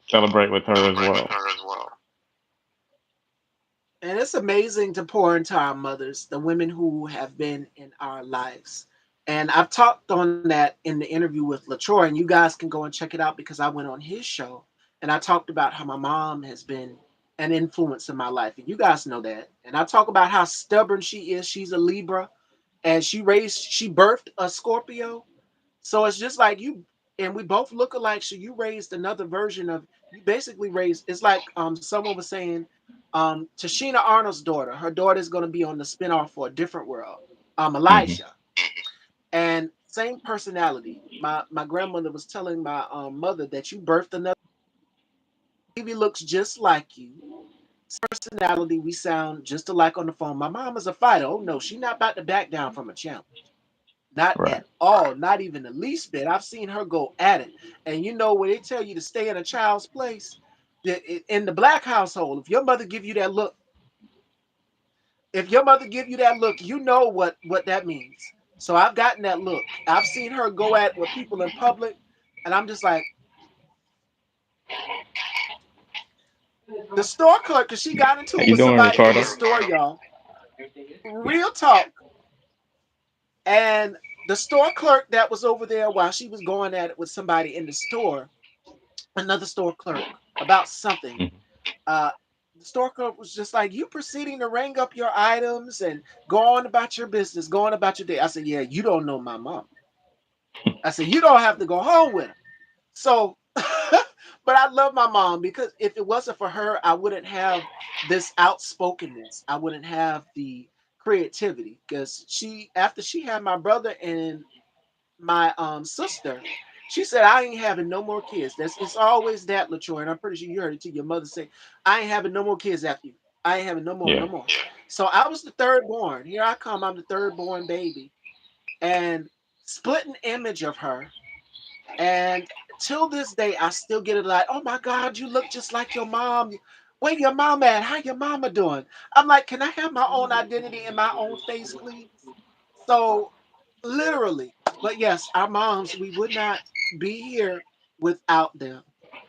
celebrate with her as well. And it's amazing to pour into our mothers, the women who have been in our lives. And I've talked on that in the interview with LaTroy, and you guys can go and check it out because I went on his show and I talked about how my mom has been an influence in my life. And you guys know that. And I talk about how stubborn she is. She's a Libra and she birthed a Scorpio. So it's just like you and we both look alike. So you raised another version of you basically raised it's like someone was saying Tashina Arnold's daughter, her daughter is gonna be on the spinoff for a different world. Hmm. Elijah. And same personality. My grandmother was telling my mother that you birthed another baby looks just like you. Personality, we sound just alike on the phone. My mom is a fighter. Oh no, she's not about to back down from a challenge. Not Right. at all, not even the least bit. I've seen her go at it. And you know when they tell you to stay in a child's place, in the black household, if your mother give you that look, you know what that means. So I've gotten that look. I've seen her go at with people in public, and I'm just like the store clerk, because she got into How it you with doing, somebody in the Ricardo? store, y'all. Real talk. And the store clerk that was over there while she was going at it with somebody in the store, another store clerk about something. Mhm. Uh, the store clerk was just like, "You proceeding to ring up your items and go on about your business, going about your day." I said, "Yeah, you don't know my mom." I said, "You don't have to go home with her." So, but I love my mom because if it wasn't for her, I wouldn't have this outspokenness. I wouldn't have the creativity because after she had my brother and my sister, she said, "I ain't having no more kids." It's always that, LaTroy, and I'm pretty sure you heard it too. Your mother say, "I ain't having no more kids after you. I ain't having no more, Yeah. no more." So I was the third born. Here I come. I'm the third born baby, and split an image of her. And till this day, I still get it like, oh my God, you look just like your mom. Where your mom at? How your mama doing? I'm like, can I have my own identity in my own face, please? So literally, but yes, our moms, we would not be here without them.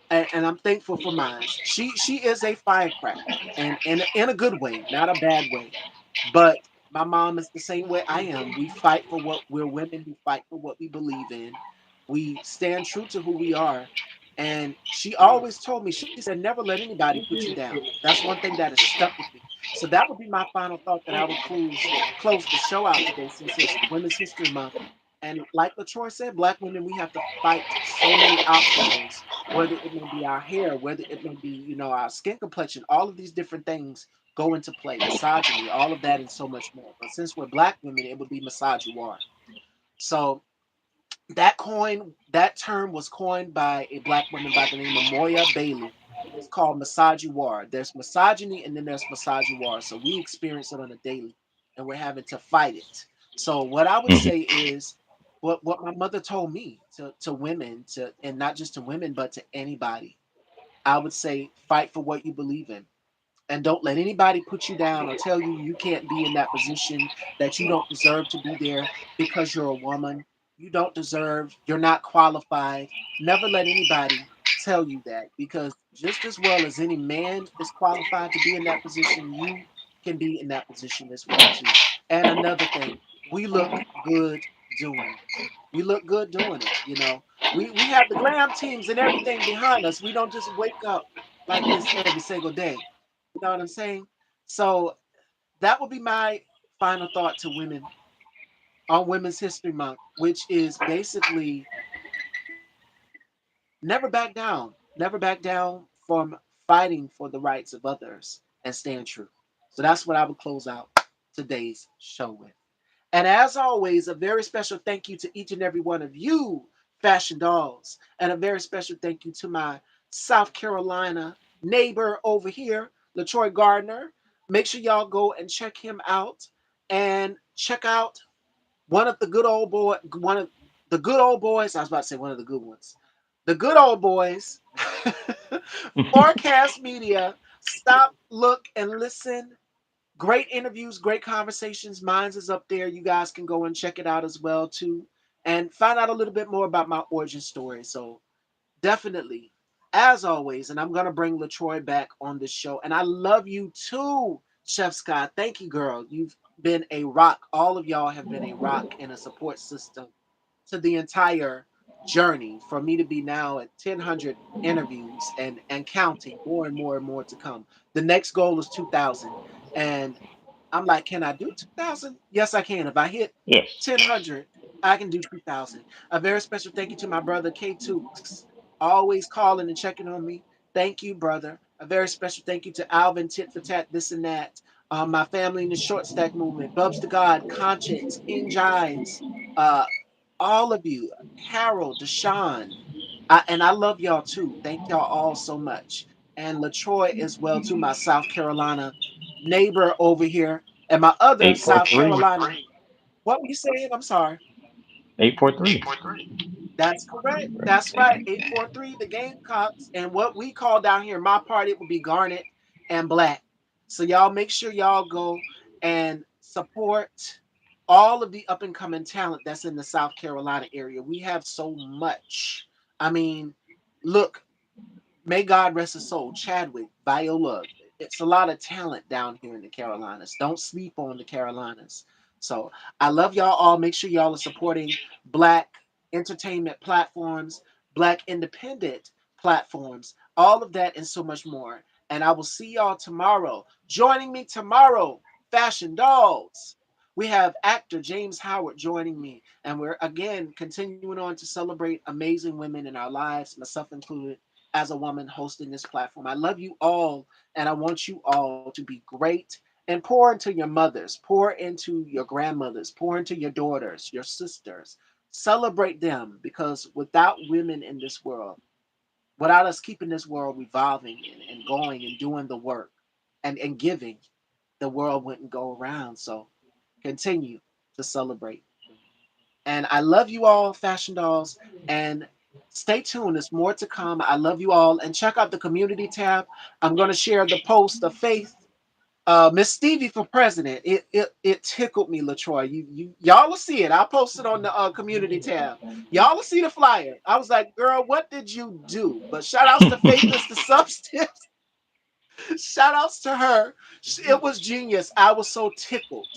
And I'm thankful for mine. She is a firecracker, and in a good way, not a bad way. But my mom is the same way I am. We fight for what we're women who fight for what we believe in. We stand true to who we are. And she always told me, she said, never let anybody put you down. That's one thing that has stuck with me. So that would be my final thought that I would close the show out today since it's Women's History Month. And like LaTroy said, Black women, we have to fight so many obstacles, whether it may be our hair, whether it may be, our skin complexion, all of these different things go into play, misogyny, all of that, and so much more. But since we're Black women, it would be misogynoir. So that term was coined by a Black woman by the name of Moya Bailey. It's called misogynoir. There's misogyny and then there's misogynoir. So we experience it on a daily, and we're having to fight it. So what I would say Hmm. is what my mother told me to women, to and not just to women but to anybody. I would say fight for what you believe in, and don't let anybody put you down or tell you you can't be in that position, that you don't deserve to be there because you're a woman. You don't deserve, you're not qualified. Never let anybody tell you that, because just as well as any man is qualified to be in that position, you can be in that position as well too. And another thing, we look good doing it. We look good doing it. We have the glam teams and everything behind us. We don't just wake up like this every single day. You know what I'm saying? So that would be my final thought to women on Women's History Month, which is basically never back down. Never back down from fighting for the rights of others and stand true. So that's what I would close out today's show with. And as always, a very special thank you to each and every one of you, fashion dolls. And a very special thank you to my South Carolina neighbor over here, LaTroy Gardner. Make sure y'all go and check him out, and check out one of the good old boys. I was about to say one of the good ones. The good old boys. Forecast Media. Stop, look, and listen. Great interviews, great conversations. Mine's is up there. You guys can go and check it out as well too, and find out a little bit more about my origin story. So definitely, as always, and I'm gonna bring LaTroy back on this show. And I love you too, Chef Scott. Thank you, girl. You've been a rock. All of y'all have been a rock and a support system to the entire journey for me to be now at 1,000 interviews and counting, more and more and more to come. The next goal is 2,000, and I'm like, can I do 2,000? Yes, I can. If I hit Yes. 1,000, I can do 2,000. A very special thank you to my brother K2, always calling and checking on me. Thank you, brother. A very special thank you to Alvin Tit for Tat, this and that. My family in the short stack movement, Bubs to God, Conscience, King Giants, uh, all of you, Harold, Deshaun, and I love y'all too. Thank y'all all so much. And LaTroy as well too, my South Carolina neighbor over here, and my other South 843. Carolina. What were you saying? I'm sorry. 843. That's correct. That's right. 843, the Gamecocks. And what we call down here in my part, it would be Garnet and Black. So y'all make sure y'all go and support all of the up and coming talent that's in the South Carolina area. We have so much. I mean, look, may God rest his soul, Chadwick, Viola. It's a lot of talent down here in the Carolinas. Don't sleep on the Carolinas. So I love y'all all. Make sure y'all are supporting Black entertainment platforms, Black independent platforms, all of that and so much more. And I will see y'all tomorrow. Joining me tomorrow, Fashion Dolls. We have actor James Howard joining me, and we're again continuing on to celebrate amazing women in our lives, myself included, as a woman hosting this platform. I love you all, and I want you all to be great and pour into your mothers, pour into your grandmothers, pour into your daughters, your sisters. Celebrate them, because without women in this world, without us keeping this world revolving and going and doing the work and giving, the world wouldn't go around. So continue to celebrate. And I love you all, Fashion Dolls. And stay tuned. There's more to come. I love you all. And check out the community tab. I'm going to share the post of Faith. Miss Stevie for president. It tickled me, Latroy. Y'all will see it. I'll post it on the community tab. Y'all will see the flyer. I was like, girl, what did you do? But shout outs to Faith is the substance. Shout outs to her. It was genius. I was so tickled.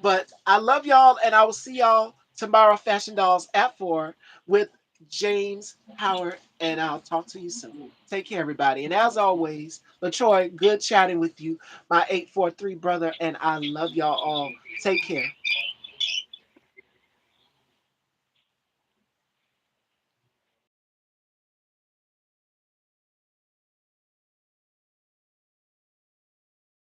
But I love y'all, and I will see y'all tomorrow, Fashion Dolls at 4 with James Howard, and I'll talk to you soon. Take care, everybody. And as always, LaTroy, good chatting with you, my 843 brother, and I love y'all all. Take care.